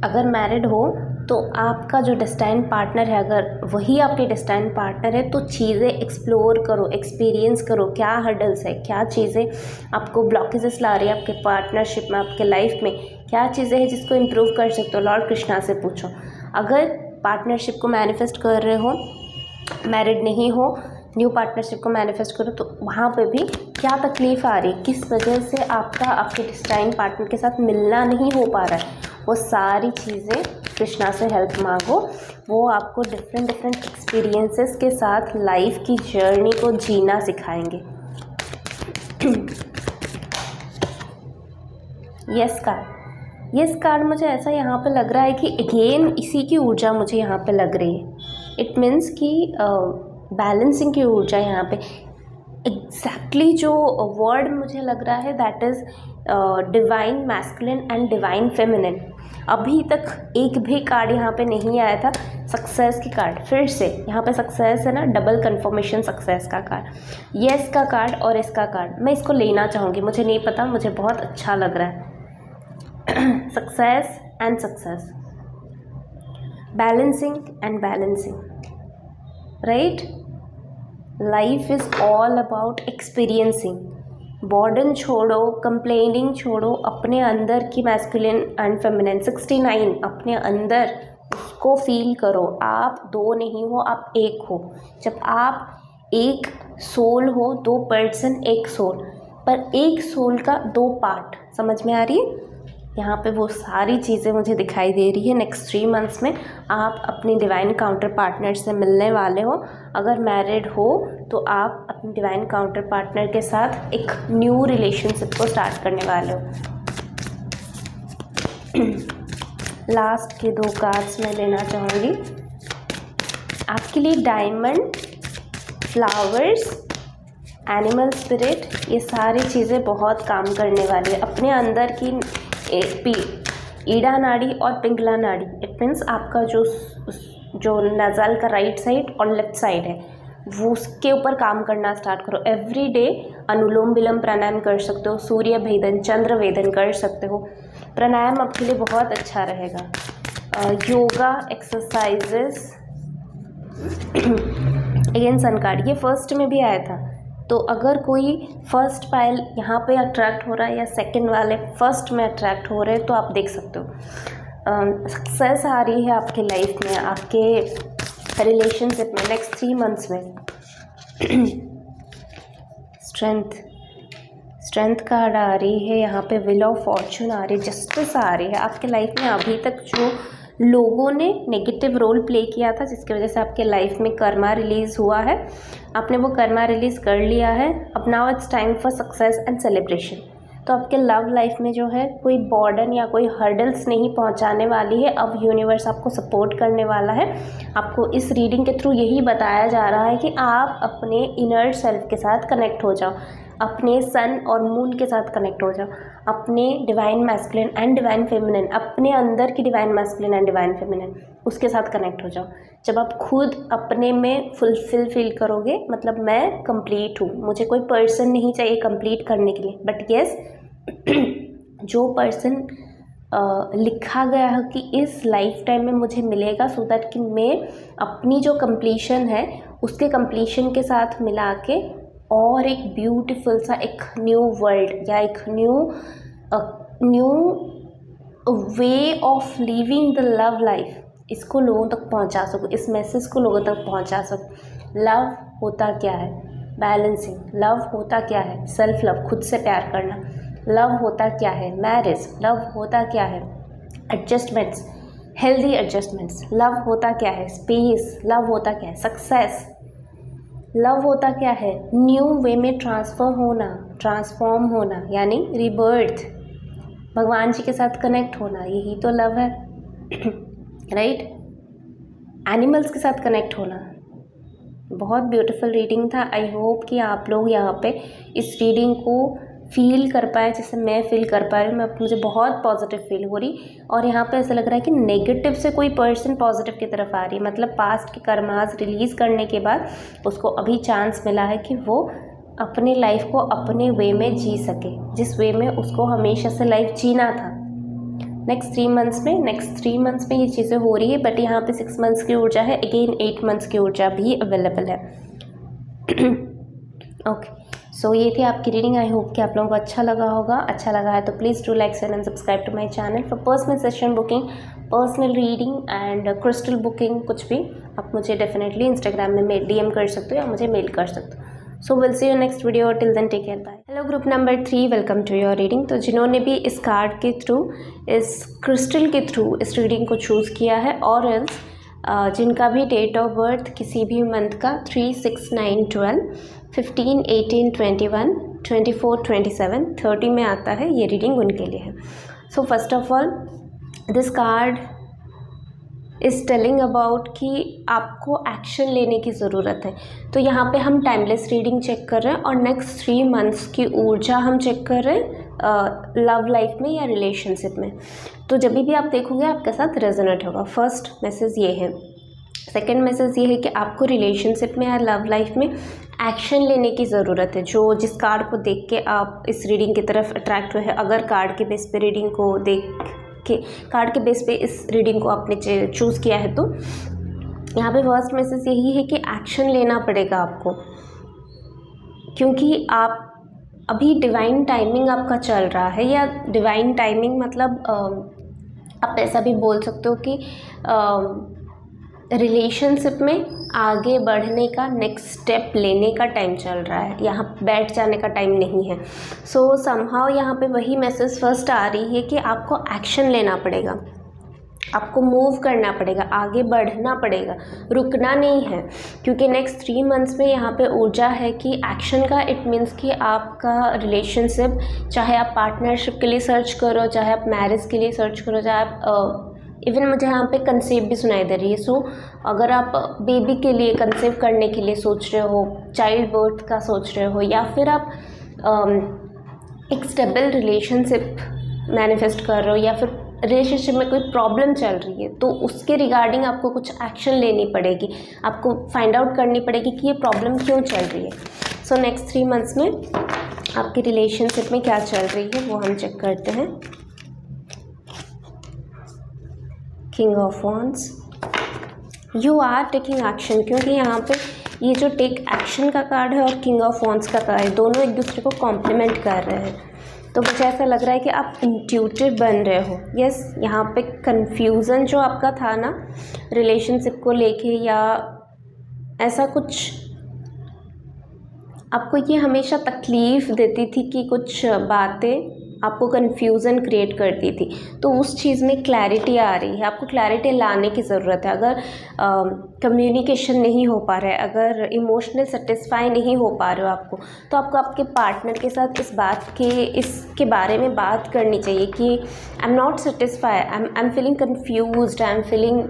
अगर मैरिड हो तो आपका जो डेस्टाइन पार्टनर है, अगर वही आपके डेस्टाइन पार्टनर है तो चीज़ें एक्सप्लोर करो, एक्सपीरियंस करो, क्या हर्डल्स है, क्या चीज़ें आपको ब्लॉकेजेस ला रही है आपके पार्टनरशिप में, आपके लाइफ में क्या चीज़ें हैं जिसको इम्प्रूव कर सकते हो, लॉर्ड कृष्णा से पूछो। अगर पार्टनरशिप को मैनिफेस्ट कर रहे हो, मैरिड नहीं हो, न्यू पार्टनरशिप को मैनिफेस्ट करो, तो वहाँ पे भी क्या तकलीफ़ आ रही है, किस वजह से आपका आपके डेस्टाइन पार्टनर के साथ मिलना नहीं हो पा रहा है, वो सारी चीज़ें कृष्णा से हेल्प मांगो। वो आपको डिफरेंट एक्सपीरियंसेस के साथ लाइफ की जर्नी को जीना सिखाएंगे। यस कार्ड मुझे ऐसा यहाँ पे लग रहा है कि अगेन इसी की ऊर्जा मुझे यहाँ पे लग रही है। इट मीन्स कि बैलेंसिंग की ऊर्जा यहाँ पे एग्जैक्टली जो वर्ड मुझे लग रहा है that is divine masculine and divine feminine. अभी तक एक भी कार्ड यहाँ पे नहीं आया था सक्सेस की कार्ड। फिर से यहाँ पे सक्सेस है ना, डबल कंफर्मेशन सक्सेस का कार्ड, यस का कार्ड और इसका कार्ड। मैं इसको लेना चाहूँगी, मुझे नहीं पता, मुझे बहुत अच्छा लग रहा है। Success and success, balancing and balancing, right. Life is all about experiencing. Boredom छोड़ो, कंप्लेनिंग छोड़ो, अपने अंदर की मैस्कुलिन एंड फेमिनिन 69 अपने अंदर उसको फील करो। आप दो नहीं हो, आप एक हो। जब आप एक सोल हो, दो पर्सन एक सोल, पर एक सोल का दो पार्ट, समझ में आ रही है। यहाँ पे वो सारी चीज़ें मुझे दिखाई दे रही है। नेक्स्ट 3 मंथ्स में आप अपनी डिवाइन काउंटर पार्टनर से मिलने वाले हो। अगर मैरिड हो तो आप अपने डिवाइन काउंटर पार्टनर के साथ एक न्यू रिलेशनशिप को स्टार्ट करने वाले हो। लास्ट के 2 कार्ड्स मैं लेना चाहूँगी आपके लिए। डायमंड, फ्लावर्स, एनिमल स्पिरिट, ये सारी चीज़ें बहुत काम करने वाली है। अपने अंदर की ईड़ा नाड़ी और पिंगला नाड़ी, इट मीन्स आपका जो नज़ल का राइट साइड और लेफ्ट साइड है, वो उसके ऊपर काम करना स्टार्ट करो। एवरी डे अनुलोम विलोम प्राणायाम कर सकते हो, सूर्य भेदन, चंद्र वेदन कर सकते हो। प्राणायाम आपके लिए बहुत अच्छा रहेगा। Yoga exercises, again sun card, ये फर्स्ट में भी आया था। तो अगर कोई फर्स्ट पाइल यहाँ पे अट्रैक्ट हो रहा है या सेकंड वाले फर्स्ट में अट्रैक्ट हो रहे हैं तो आप देख सकते हो सक्सेस आ रही है आपके लाइफ में, आपके रिलेशनशिप में नेक्स्ट 3 मंथ्स में। स्ट्रेंथ कार्ड आ रही है यहाँ पे, व्हील ऑफ फॉर्चून आ रही है, जस्टिस आ रही है। आपके लाइफ में अभी तक जो लोगों ने नेगेटिव रोल प्ले किया था जिसकी वजह से आपके लाइफ में कर्मा रिलीज़ हुआ है, आपने वो कर्मा रिलीज़ कर लिया है। अब now it's time for success and celebration. तो आपके लव लाइफ में जो है कोई बॉर्डन या कोई हर्डल्स नहीं पहुंचाने वाली है। अब यूनिवर्स आपको सपोर्ट करने वाला है। आपको इस रीडिंग के थ्रू यही बताया जा रहा है कि आप अपने इनर सेल्फ के साथ कनेक्ट हो जाओ, अपने सन और मून के साथ कनेक्ट हो जाओ, अपने divine masculine and divine feminine, अपने अंदर की divine masculine and divine feminine, उसके साथ कनेक्ट हो जाओ। जब आप खुद अपने में फुलफिल फील करोगे, मतलब मैं कंप्लीट हूँ, मुझे कोई पर्सन नहीं चाहिए कंप्लीट करने के लिए, बट येस जो पर्सन लिखा गया है कि इस लाइफ टाइम में मुझे मिलेगा, सो दैट कि मैं अपनी जो कंप्लीशन है उसके कंप्लीशन के साथ मिला के और एक ब्यूटीफुल सा एक न्यू वर्ल्ड या एक new way of living the love life, इसको लोगों तक पहुंचा सकूँ, इस मैसेज को लोगों तक पहुंचा सकूँ। लव होता क्या है, बैलेंसिंग। लव होता क्या है? सेल्फ लव, खुद से प्यार करना। लव होता क्या है? मैरिज। लव होता क्या है? Adjustments, healthy adjustments. लव होता क्या है? स्पेस। लव होता क्या है? सक्सेस। लव होता क्या है? न्यू वे में ट्रांसफर होना, ट्रांसफॉर्म होना, यानी रिबर्थ, भगवान जी के साथ कनेक्ट होना, यही तो लव है। राइट। एनिमल्स के साथ कनेक्ट होना। बहुत ब्यूटीफुल रीडिंग था। आई होप कि आप लोग यहाँ पे इस रीडिंग को फील कर पाए जैसे मैं फील कर पा रही हूँ। मुझे बहुत पॉजिटिव फील हो रही, और यहाँ पे ऐसा लग रहा है कि नेगेटिव से कोई पर्सन पॉजिटिव की तरफ आ रही है। मतलब पास्ट के कर्मास रिलीज़ करने के बाद उसको अभी चांस मिला है कि वो अपने लाइफ को अपने वे में जी सके, जिस वे में उसको हमेशा से लाइफ जीना था। नेक्स्ट 3 मंथ्स में ये चीज़ें हो रही है, बट यहाँ पे 6 मंथ्स की ऊर्जा है, अगेन 8 मंथ्स की ऊर्जा भी अवेलेबल है। ओके, सो ये थी आपकी रीडिंग। आई होप कि आप लोगों को अच्छा लगा होगा। अच्छा लगा है तो please do like share and subscribe to my channel. For personal session booking, personal reading and crystal booking, कुछ भी आप मुझे डेफिनेटली इंस्टाग्राम में DM कर सकते हो या मुझे मेल कर सकते हो। So we'll see you next video, till then take care, bye. Hello group number 3, welcome to your reading. तो जिन्होंने भी इस कार्ड के थ्रू, इस क्रिस्टल के थ्रू इस रीडिंग को चूज़ किया है, और एल्स जिनका भी डेट ऑफ बर्थ किसी भी मंथ का 3, 6, 9, 12, 15, 18, 21, 24, 27, 30 में आता है, ये रीडिंग उनके लिए है। So first of all this card is telling about कि आपको एक्शन लेने की ज़रूरत है। तो यहाँ पे हम टाइमलेस रीडिंग चेक कर रहे हैं, और नेक्स्ट 3 मंथ्स की ऊर्जा हम चेक कर रहे हैं लव लाइफ में या रिलेशनशिप में। तो जब भी आप देखोगे आपके साथ रेजोनेट होगा। फर्स्ट मैसेज ये है। सेकंड मैसेज ये है कि आपको रिलेशनशिप में या लव लाइफ में एक्शन लेने की ज़रूरत है। जो जिस कार्ड को देख के आप इस रीडिंग की तरफ अट्रैक्ट हुए हैं, अगर कार्ड के बेस पे रीडिंग को देख के, कार्ड के बेस पे इस रीडिंग को आपने चूज़ किया है, तो यहाँ पे फर्स्ट मैसेज यही है कि एक्शन लेना पड़ेगा आपको, क्योंकि आप अभी डिवाइन टाइमिंग आपका चल रहा है। या डिवाइन टाइमिंग मतलब आप ऐसा भी बोल सकते हो कि रिलेशनशिप में आगे बढ़ने का, नेक्स्ट स्टेप लेने का टाइम चल रहा है, यहाँ बैठ जाने का टाइम नहीं है। सो समहाउ यहाँ पे वही मैसेज फर्स्ट आ रही है कि आपको एक्शन लेना पड़ेगा, आपको मूव करना पड़ेगा, आगे बढ़ना पड़ेगा, रुकना नहीं है। क्योंकि नेक्स्ट 3 मंथ्स में यहाँ पे ऊर्जा है कि एक्शन का। इट मीन्स कि आपका रिलेशनशिप, चाहे आप पार्टनरशिप के लिए सर्च करो, चाहे आप मैरिज के लिए सर्च करो, चाहे आप इवन मुझे यहाँ पे कंसेव भी सुनाई दे रही है। सो अगर आप बेबी के लिए, कंसेव करने के लिए सोच रहे हो, चाइल्ड बर्थ का सोच रहे हो, या फिर आप एक स्टेबल रिलेशनशिप मैनिफेस्ट कर रहे हो, या फिर रिलेशनशिप में कोई प्रॉब्लम चल रही है, तो उसके रिगार्डिंग आपको कुछ एक्शन लेनी पड़ेगी। आपको फाइंड आउट करनी पड़ेगी कि ये प्रॉब्लम क्यों चल रही है। सो नेक्स्ट 3 मंथ्स में आपकी रिलेशनशिप में क्या चल रही है वो हम चेक करते हैं। King of wands, you are taking action, क्योंकि यहाँ पे ये जो टेक एक्शन का कार्ड है और किंग ऑफ वॉन्ड्स का कार्ड है, दोनों एक दूसरे को कॉम्प्लीमेंट कर रहे हैं। तो मुझे ऐसा लग रहा है कि आप इंट्यूटिव बन रहे हो। यस, यहाँ पे कन्फ्यूज़न जो आपका था ना रिलेशनशिप को लेके, या ऐसा कुछ आपको ये हमेशा तकलीफ़ देती थी कि कुछ बातें आपको कन्फ्यूज़न क्रिएट करती थी, तो उस चीज़ में क्लैरिटी आ रही है। आपको क्लैरिटी लाने की ज़रूरत है। अगर कम्युनिकेशन नहीं हो पा रहा है, अगर इमोशनल सेटिस्फाई नहीं हो पा रहे हो आपको, तो आपको आपके पार्टनर के साथ इसके बारे में बात करनी चाहिए कि I am not satisfy, I am feeling confused, I am feeling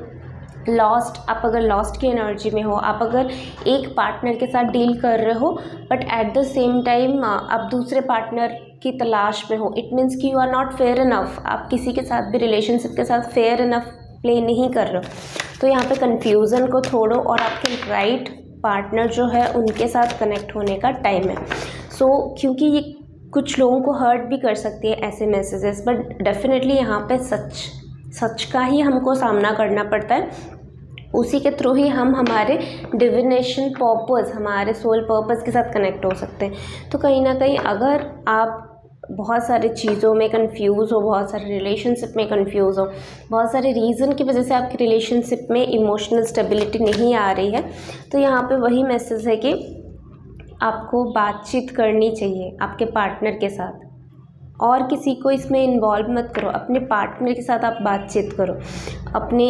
lost. आप अगर लॉस्ट की एनर्जी में हो, आप अगर एक पार्टनर के साथ डील कर रहे हो but at the same time आप दूसरे पार्टनर की तलाश में हो, इट मीन्स कि you are not fair enough. आप किसी के साथ भी रिलेशनशिप के साथ फेयर इनफ प्ले नहीं कर रहे हो। तो यहाँ पे कन्फ्यूज़न को छोड़ो और आपके राइट पार्टनर जो है उनके साथ कनेक्ट होने का टाइम है। सो क्योंकि ये कुछ लोगों को हर्ट भी कर सकती है ऐसे मैसेजेस, बट डेफिनेटली यहाँ पे सच का ही हमको सामना करना पड़ता है। उसी के थ्रू ही हम हमारे डिविनेशन पर्पस, हमारे सोल पर्पस के साथ कनेक्ट हो सकते हैं। तो कहीं ना कहीं अगर आप बहुत सारी चीज़ों में कंफ्यूज हो, बहुत सारे रिलेशनशिप में कंफ्यूज हो, बहुत सारे रीज़न की वजह से आपकी रिलेशनशिप में इमोशनल स्टेबिलिटी नहीं आ रही है, तो यहाँ पे वही मैसेज है कि आपको बातचीत करनी चाहिए आपके पार्टनर के साथ, और किसी को इसमें इन्वॉल्व मत करो, अपने पार्टनर के साथ आप बातचीत करो, अपने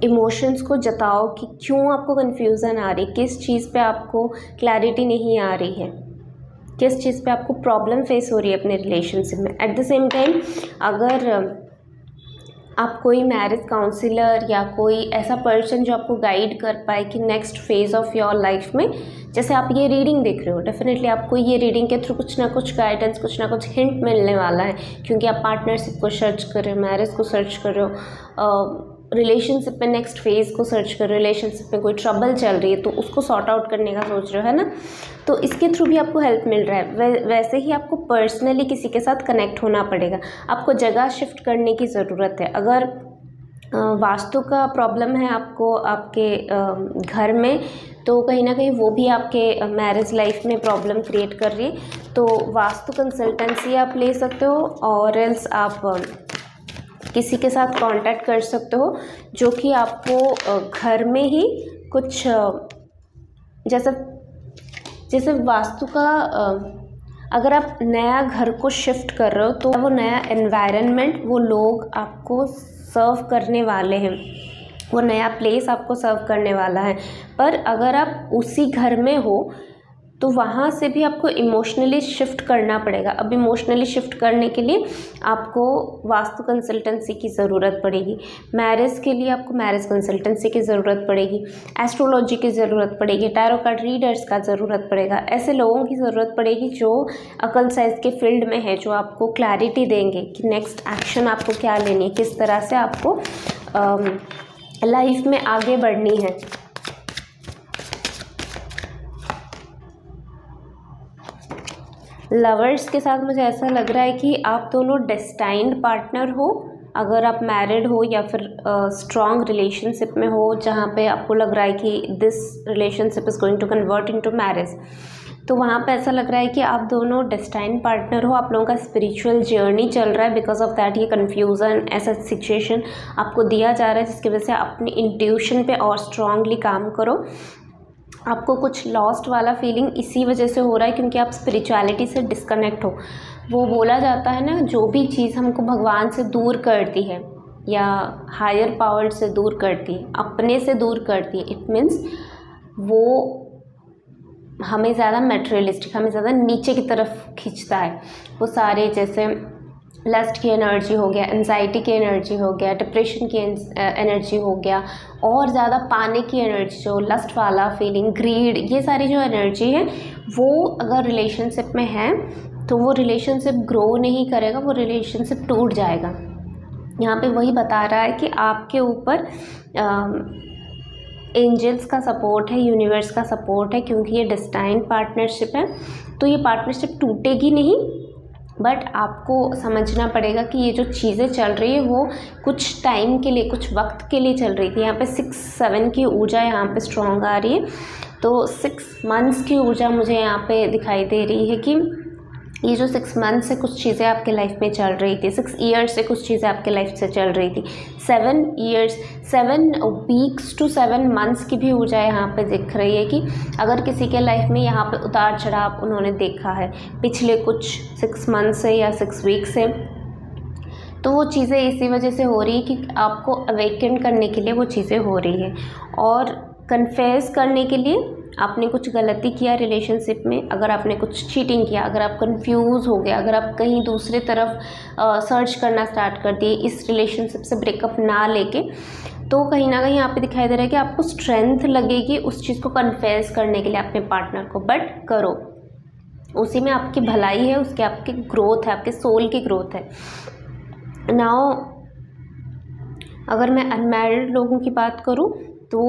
इमोशंस को जताओ कि क्यों आपको कन्फ्यूज़न आ रही है, किस चीज़ पे आपको क्लैरिटी नहीं आ रही है, किस चीज़ पे आपको प्रॉब्लम फेस हो रही है अपने रिलेशनशिप में। एट द सेम टाइम अगर आप कोई मैरिज काउंसलर या कोई ऐसा पर्सन जो आपको गाइड कर पाए कि next phase of your life में, जैसे आप ये रीडिंग देख रहे हो, डेफिनेटली आपको ये रीडिंग के थ्रू कुछ ना कुछ गाइडेंस, कुछ ना कुछ हिंट मिलने वाला है, क्योंकि आप पार्टनरशिप को सर्च कर रहे हो, मैरिज को सर्च कर रहे हो, रिलेशनशिप में नेक्स्ट फेज़ को सर्च कर रहे हो, रिलेशनशिप में कोई ट्रबल चल रही है तो उसको सॉर्ट आउट करने का सोच रहे हो, है ना। तो इसके थ्रू भी आपको हेल्प मिल रहा है। वैसे ही आपको पर्सनली किसी के साथ कनेक्ट होना पड़ेगा, आपको जगह शिफ्ट करने की ज़रूरत है। अगर वास्तु का प्रॉब्लम है आपको आपके घर में, तो कहीं ना कहीं वो भी आपके मैरिज लाइफ में प्रॉब्लम क्रिएट कर रही है, तो वास्तु कंसल्टेंसी आप ले सकते हो, और एल्स आप किसी के साथ कांटेक्ट कर सकते हो जो कि आपको घर में ही कुछ जैसे वास्तु का अगर आप नया घर को शिफ्ट कर रहे हो तो वो नया एनवायरनमेंट, वो लोग आपको सर्व करने वाले हैं, वो नया प्लेस आपको सर्व करने वाला है। पर अगर आप उसी घर में हो तो वहाँ से भी आपको इमोशनली शिफ्ट करना पड़ेगा। अब इमोशनली शिफ्ट करने के लिए आपको वास्तु कंसल्टेंसी की ज़रूरत पड़ेगी, मैरिज के लिए आपको मैरिज कंसल्टेंसी की ज़रूरत पड़ेगी, एस्ट्रोलॉजी की ज़रूरत पड़ेगी, टैरो कार्ड रीडर्स का ज़रूरत पड़ेगा, ऐसे लोगों की ज़रूरत पड़ेगी जो अकल साइंस के फील्ड में है, जो आपको क्लैरिटी देंगे कि नेक्स्ट एक्शन आपको क्या लेनी है, किस तरह से आपको लाइफ में आगे बढ़नी है। लवर्स के साथ मुझे ऐसा लग रहा है कि आप दोनों डेस्टाइन्ड पार्टनर हो, अगर आप मैरिड हो या फिर स्ट्रॉन्ग रिलेशनशिप में हो जहाँ पे आपको लग रहा है कि this relationship is going to convert into marriage, तो वहाँ पे ऐसा लग रहा है कि आप दोनों डेस्टाइन्ड पार्टनर हो, आप लोगों का स्पिरिचुअल जर्नी चल रहा है। बिकॉज ऑफ दैट ये कन्फ्यूज़न, ऐसा सिचुएशन आपको दिया जा रहा है जिसकी वजह से अपनी इंट्यूशन पे और स्ट्रांगली काम करो। आपको कुछ लॉस्ट वाला फीलिंग इसी वजह से हो रहा है क्योंकि आप स्पिरिचुअलिटी से डिस्कनेक्ट हो। वो बोला जाता है ना, जो भी चीज़ हमको भगवान से दूर करती है या हायर पावर से दूर करती है, अपने से दूर करती है, इट मीन्स वो हमें ज़्यादा मटेरियलिस्टिक, हमें ज़्यादा नीचे की तरफ खींचता है। वो सारे जैसे लस्ट की एनर्जी हो गया, एंजाइटी की एनर्जी हो गया, डिप्रेशन की एनर्जी हो गया, और ज़्यादा पाने की एनर्जी, जो लस्ट वाला फीलिंग, ग्रीड, ये सारी जो एनर्जी है वो अगर रिलेशनशिप में है तो वो रिलेशनशिप ग्रो नहीं करेगा, वो रिलेशनशिप टूट जाएगा। यहाँ पे वही बता रहा है कि आपके ऊपर एंजल्स का सपोर्ट है, यूनिवर्स का सपोर्ट है, क्योंकि ये डेस्टाइन्ड पार्टनरशिप है। तो ये पार्टनरशिप टूटेगी नहीं, बट आपको समझना पड़ेगा कि ये जो चीज़ें चल रही है वो कुछ टाइम के लिए, कुछ वक्त के लिए चल रही थी। यहाँ पे 6-7 की ऊर्जा यहाँ पे स्ट्रॉन्ग आ रही है, तो 6 मंथ्स की ऊर्जा मुझे यहाँ पे दिखाई दे रही है कि ये जो 6 मंथ से कुछ चीज़ें आपके लाइफ में चल रही थी, 6 ईयर्स से कुछ चीज़ें आपके लाइफ से चल रही थी, 7 वीक्स टू 7 मंथ्स की भी ऊर्जा यहाँ पे दिख रही है कि अगर किसी के लाइफ में यहाँ पे उतार चढ़ाव उन्होंने देखा है पिछले कुछ 6 मंथ से या 6 वीक से, तो वो चीज़ें इसी वजह से हो रही है कि आपको अवेकन करने के लिए वो चीज़ें हो रही है, और कन्फेस करने के लिए आपने कुछ गलती किया रिलेशनशिप में, अगर आपने कुछ चीटिंग किया, अगर आप कंफ्यूज हो गए, अगर आप कहीं दूसरे तरफ सर्च करना स्टार्ट कर दिए इस रिलेशनशिप से ब्रेकअप ना लेके, तो कहीं ना कहीं यहाँ पे दिखाई दे रहा है कि आपको स्ट्रेंथ लगेगी उस चीज़ को कन्फेस करने के लिए अपने पार्टनर को, बट करो, उसी में आपकी भलाई है, उसके आपकी ग्रोथ है, आपके सोल की ग्रोथ है। नाउ अगर मैं अनमैरिड लोगों की बात करूँ तो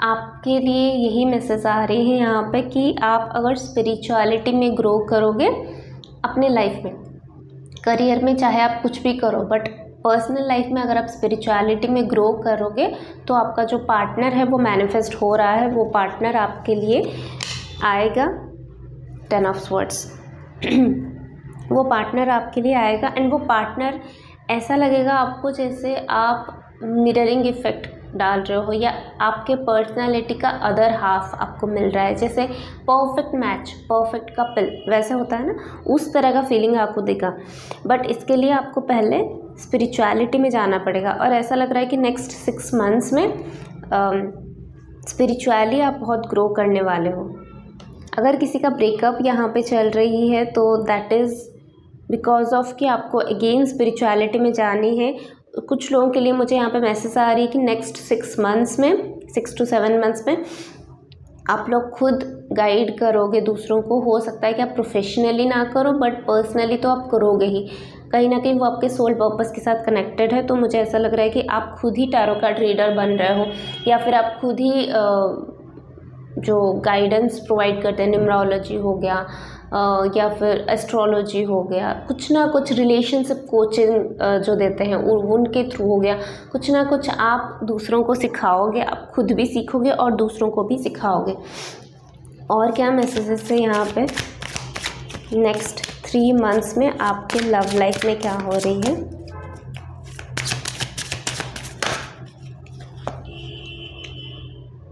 आपके लिए यही मैसेज आ रहे हैं यहाँ पे कि आप अगर स्पिरिचुअलिटी में ग्रो करोगे अपने लाइफ में, करियर में चाहे आप कुछ भी करो, बट पर्सनल लाइफ में अगर आप स्पिरिचुअलिटी में ग्रो करोगे तो आपका जो पार्टनर है वो मैनिफेस्ट हो रहा है, वो पार्टनर आपके लिए आएगा। 10 ऑफ स्वॉर्ड्स वो पार्टनर आपके लिए आएगा, एंड वो पार्टनर ऐसा लगेगा आपको जैसे आप मिररिंग इफ़ेक्ट डाल रहे हो, या आपके पर्सनालिटी का अदर हाफ आपको मिल रहा है, जैसे परफेक्ट मैच, परफेक्ट कपल वैसे होता है ना, उस तरह का फीलिंग आपको देगा। बट इसके लिए आपको पहले स्पिरिचुअलिटी में जाना पड़ेगा, और ऐसा लग रहा है कि नेक्स्ट 6 मंथ्स में स्पिरिचुअली आप बहुत ग्रो करने वाले हो। अगर किसी का ब्रेकअप यहाँ पे चल रही है तो दैट इज़ बिकॉज ऑफ कि आपको अगेन स्पिरिचुअलिटी में जानी है। कुछ लोगों के लिए मुझे यहाँ पे मैसेज आ रही है कि नेक्स्ट 6 मंथ्स में, 6 to 7 मंथ्स में आप लोग खुद गाइड करोगे दूसरों को। हो सकता है कि आप प्रोफेशनली ना करो, बट पर्सनली तो आप करोगे ही। कहीं ना कहीं वो आपके सोल पर्पस के साथ कनेक्टेड है। तो मुझे ऐसा लग रहा है कि आप खुद ही टैरो कार्ड रीडर बन रहे हो, या फिर आप खुद ही जो गाइडेंस प्रोवाइड करते हैं, न्यूमरोलॉजी हो गया या फिर एस्ट्रोलॉजी हो गया, कुछ ना कुछ रिलेशनशिप कोचिंग जो देते हैं उनके थ्रू हो गया, कुछ ना कुछ आप दूसरों को सिखाओगे, आप खुद भी सीखोगे और दूसरों को भी सिखाओगे। और क्या मैसेजेस है यहाँ पे नेक्स्ट 3 मंथ्स में आपके लव लाइफ में क्या हो रही है।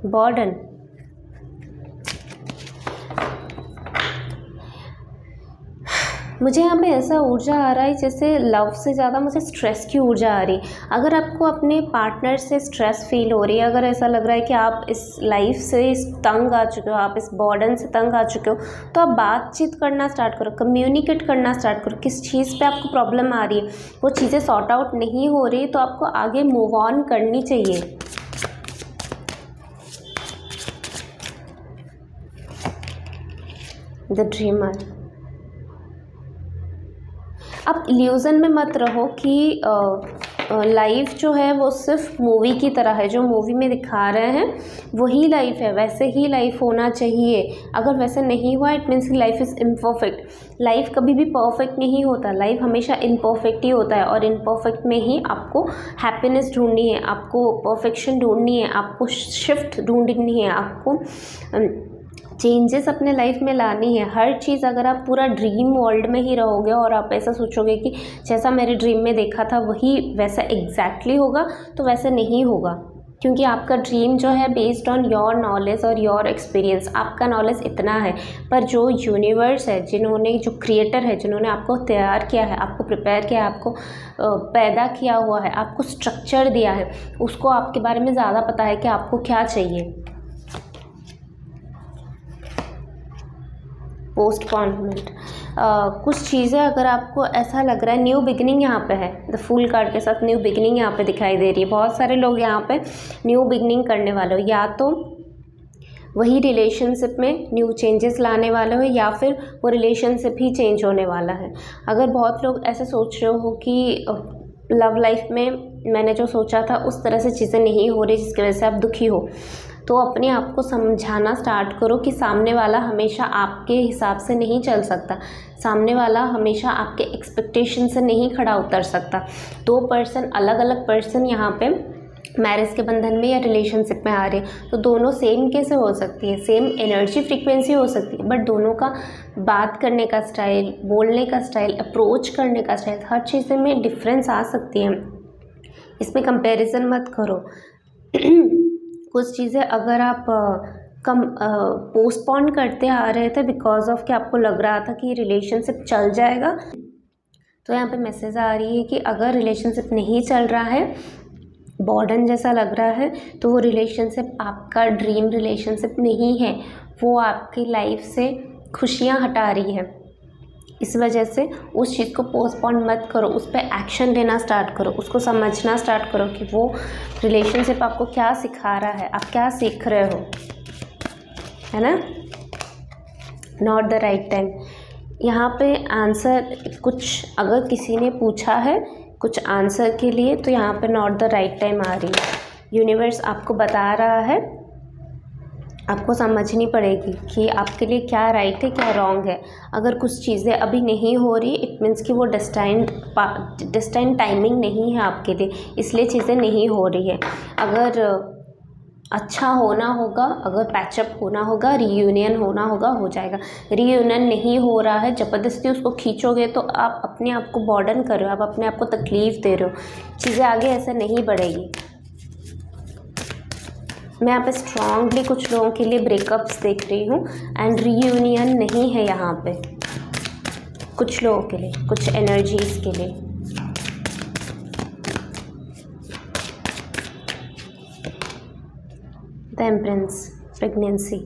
बर्डन, मुझे यहाँ पे ऐसा ऊर्जा आ रहा है जैसे लव से ज़्यादा मुझे स्ट्रेस की ऊर्जा आ रही। अगर आपको अपने पार्टनर से स्ट्रेस फील हो रही है, अगर ऐसा लग रहा है कि आप इस लाइफ से तंग आ चुके हो, आप इस बर्डन से तंग आ चुके हो, तो आप बातचीत करना स्टार्ट करो, कम्युनिकेट करना स्टार्ट करो। किस चीज़ पे आपको प्रॉब्लम आ रही है, वो चीज़ें सॉर्ट आउट नहीं हो रही, तो आपको आगे मूव ऑन करनी चाहिए। द ड्रीमर, आप इल्यूज़न में मत रहो कि लाइफ जो है वो सिर्फ मूवी की तरह है, जो मूवी में दिखा रहे हैं वही लाइफ है, वैसे ही लाइफ होना चाहिए। अगर वैसे नहीं हुआ it means life is imperfect. Life कभी भी परफेक्ट नहीं होता, लाइफ हमेशा इम्परफेक्ट ही होता है, और इम्परफेक्ट में ही आपको हैप्पीनेस ढूंढनी है, आपको परफेक्शन ढूंढनी है, आपको शिफ्ट ढूंढनी है, आपको चेंजेस अपने लाइफ में लानी है। हर चीज़, अगर आप पूरा ड्रीम वर्ल्ड में ही रहोगे और आप ऐसा सोचोगे कि जैसा मेरे ड्रीम में देखा था वही वैसा एग्जैक्टली होगा, तो वैसे नहीं होगा, क्योंकि आपका ड्रीम जो है बेस्ड ऑन योर नॉलेज और योर एक्सपीरियंस। आपका नॉलेज इतना है, पर जो यूनिवर्स है, जिन्होंने, जो क्रिएटर है, जिन्होंने आपको तैयार किया है, आपको प्रिपेयर किया है, आपको पैदा किया हुआ है, आपको स्ट्रक्चर दिया है, उसको आपके बारे में ज़्यादा पता है कि आपको क्या चाहिए। पोस्टपोनमेंट, कुछ चीज़ें अगर आपको ऐसा लग रहा है, न्यू बिगिनिंग यहाँ पे है, द फूल कार्ड के साथ न्यू बिगिनिंग यहाँ पे दिखाई दे रही है। बहुत सारे लोग यहाँ पे न्यू बिगिनिंग करने वाले हो, या तो वही रिलेशनशिप में न्यू चेंजेस लाने वाले हो, या फिर वो रिलेशनशिप ही चेंज होने वाला है। अगर बहुत लोग ऐसे सोच रहे हो कि लव लाइफ में मैंने जो सोचा था उस तरह से चीज़ें नहीं हो रही, जिसकी वजह से आप दुखी हो, तो अपने आप को समझाना स्टार्ट करो कि सामने वाला हमेशा आपके हिसाब से नहीं चल सकता, सामने वाला हमेशा आपके एक्सपेक्टेशन से नहीं खड़ा उतर सकता। 2 पर्सन, अलग अलग पर्सन यहाँ पे मैरिज के बंधन में या रिलेशनशिप में आ रहे हैं, तो दोनों सेम कैसे हो सकती है, सेम एनर्जी फ्रीक्वेंसी हो सकती है, बट दोनों का बात करने का स्टाइल, बोलने का स्टाइल, अप्रोच करने का स्टाइल, हर चीज़ में डिफरेंस आ सकती है। इसमें कंपैरिजन मत करो। कुछ चीज़ें अगर आप पोस्टपोन करते आ रहे थे बिकॉज ऑफ कि आपको लग रहा था कि रिलेशनशिप चल जाएगा, तो यहाँ पे मैसेज आ रही है कि अगर रिलेशनशिप नहीं चल रहा है, बर्डन जैसा लग रहा है, तो वो रिलेशनशिप आपका ड्रीम रिलेशनशिप नहीं है, वो आपकी लाइफ से खुशियाँ हटा रही है। इस वजह से उस चीज़ को पोस्टपोन मत करो, उस पर एक्शन लेना स्टार्ट करो, उसको समझना स्टार्ट करो कि वो रिलेशनशिप आपको क्या सिखा रहा है, आप क्या सीख रहे हो, है ना। नॉट द राइट टाइम, यहाँ पे आंसर कुछ अगर किसी ने पूछा है कुछ आंसर के लिए, तो यहाँ पे नॉट द राइट टाइम आ रही है। यूनिवर्स आपको बता रहा है, आपको समझनी पड़ेगी कि आपके लिए क्या राइट है, क्या रॉन्ग है। अगर कुछ चीज़ें अभी नहीं हो रही, इट मीन्स कि वो डेस्टाइन्ड टाइमिंग नहीं है आपके लिए, इसलिए चीज़ें नहीं हो रही है। अगर अच्छा होना होगा, अगर पैचअप होना होगा, रीयूनियन होना होगा, हो जाएगा। रीयूनियन नहीं हो रहा है, ज़बरदस्ती उसको खींचोगे तो आप अपने आप को बर्डन कर रहे हो, आप अपने आप को तकलीफ़ दे रहे हो, चीज़ें आगे ऐसे नहीं बढ़ेगी। मैं यहाँ पे स्ट्रांगली कुछ लोगों के लिए ब्रेकअप्स देख रही हूँ एंड रीयूनियन नहीं है यहाँ पे कुछ लोगों के लिए, कुछ एनर्जीज के लिए। The एम्प्रेंस, pregnancy.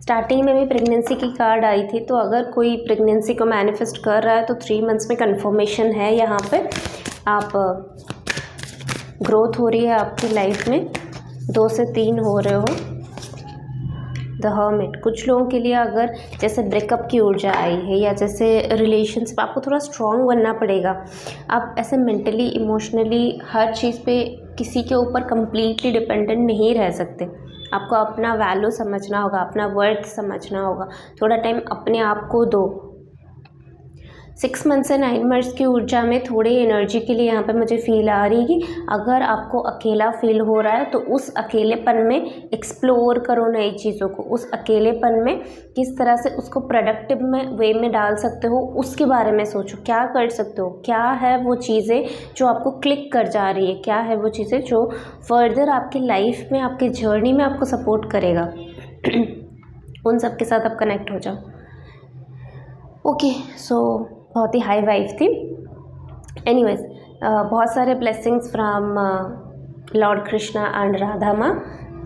स्टार्टिंग में भी प्रेगनेंसी की कार्ड आई थी, तो अगर कोई प्रेगनेंसी को मैनिफेस्ट कर रहा है तो 3 मंथ्स में कंफर्मेशन है। यहाँ पे आप ग्रोथ हो रही है आपकी लाइफ में, 2 से 3 हो रहे हो। द हर्मिट, कुछ लोगों के लिए अगर जैसे ब्रेकअप की ऊर्जा आई है या जैसे रिलेशंस में आपको थोड़ा स्ट्रॉन्ग बनना पड़ेगा। आप ऐसे मेंटली इमोशनली हर चीज़ पे किसी के ऊपर कंप्लीटली डिपेंडेंट नहीं रह सकते। आपको अपना वैल्यू समझना होगा, अपना वर्थ समझना होगा, थोड़ा टाइम अपने आप को दो। 6 मंथ से 9 मंथ्स की ऊर्जा में थोड़ी एनर्जी के लिए यहाँ पे मुझे फील आ रही है कि अगर आपको अकेला फील हो रहा है तो उस अकेलेपन में एक्सप्लोर करो नई चीज़ों को। उस अकेलेपन में किस तरह से उसको प्रोडक्टिव में वे में डाल सकते हो उसके बारे में सोचो। क्या कर सकते हो, क्या है वो चीज़ें जो आपको क्लिक कर जा रही है, क्या है वो चीज़ें जो फर्दर आपकी लाइफ में, आपकी जर्नी में आपको सपोर्ट करेगा। उन सब के साथ आप कनेक्ट हो जाओ। ओके, सो बहुत ही हाई वाइफ थी। एनीवेज, बहुत सारे blessings from Lord Krishna and Radha माँ।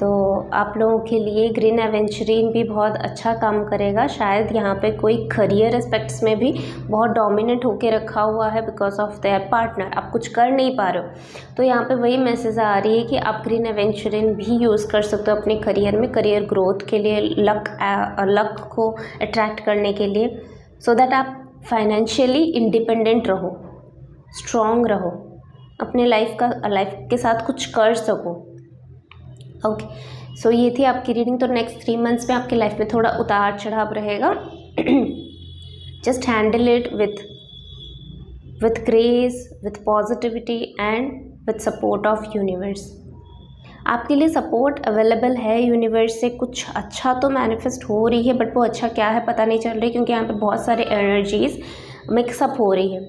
तो आप लोगों के लिए ग्रीन एवेंचुरिन भी बहुत अच्छा काम करेगा। शायद यहाँ पे कोई करियर एस्पेक्ट्स में भी बहुत डोमिनेट होके रखा हुआ है बिकॉज ऑफ देयर पार्टनर, आप कुछ कर नहीं पा रहे हो। तो यहाँ पे वही मैसेज आ रही है कि आप ग्रीन एवेंचुरिन भी यूज़ कर सकते हो अपने करियर में, करियर ग्रोथ के लिए, लक को अट्रैक्ट करने के लिए, सो दैट आप फाइनेंशियली इंडिपेंडेंट रहो, स्ट्रॉन्ग रहो, अपने लाइफ के साथ कुछ कर सको। ओके, सो ये थी आपकी रीडिंग। तो नेक्स्ट 3 मंथ्स में आपकी लाइफ में थोड़ा उतार चढ़ाव रहेगा। Just handle it with grace, with positivity and with support of universe. आपके लिए सपोर्ट अवेलेबल है यूनिवर्स से। कुछ अच्छा तो मैनिफेस्ट हो रही है, बट वो अच्छा क्या है पता नहीं चल रही, क्योंकि यहाँ पे बहुत सारे एनर्जीज मिक्सअप हो रही है।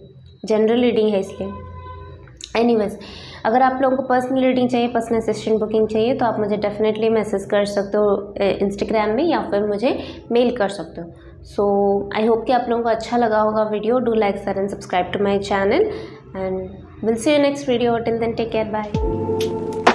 जनरल रीडिंग है इसलिए। एनीवेज, अगर आप लोगों को पर्सनल रीडिंग चाहिए, पर्सनल सेशन बुकिंग चाहिए, तो आप मुझे डेफिनेटली मैसेज कर सकते हो इंस्टाग्राम में, या फिर मुझे मेल कर सकते हो। सो आई होप कि आप लोगों को अच्छा लगा होगा video. Do like, share and subscribe to my channel and we'll see you next video. Till then take care, bye.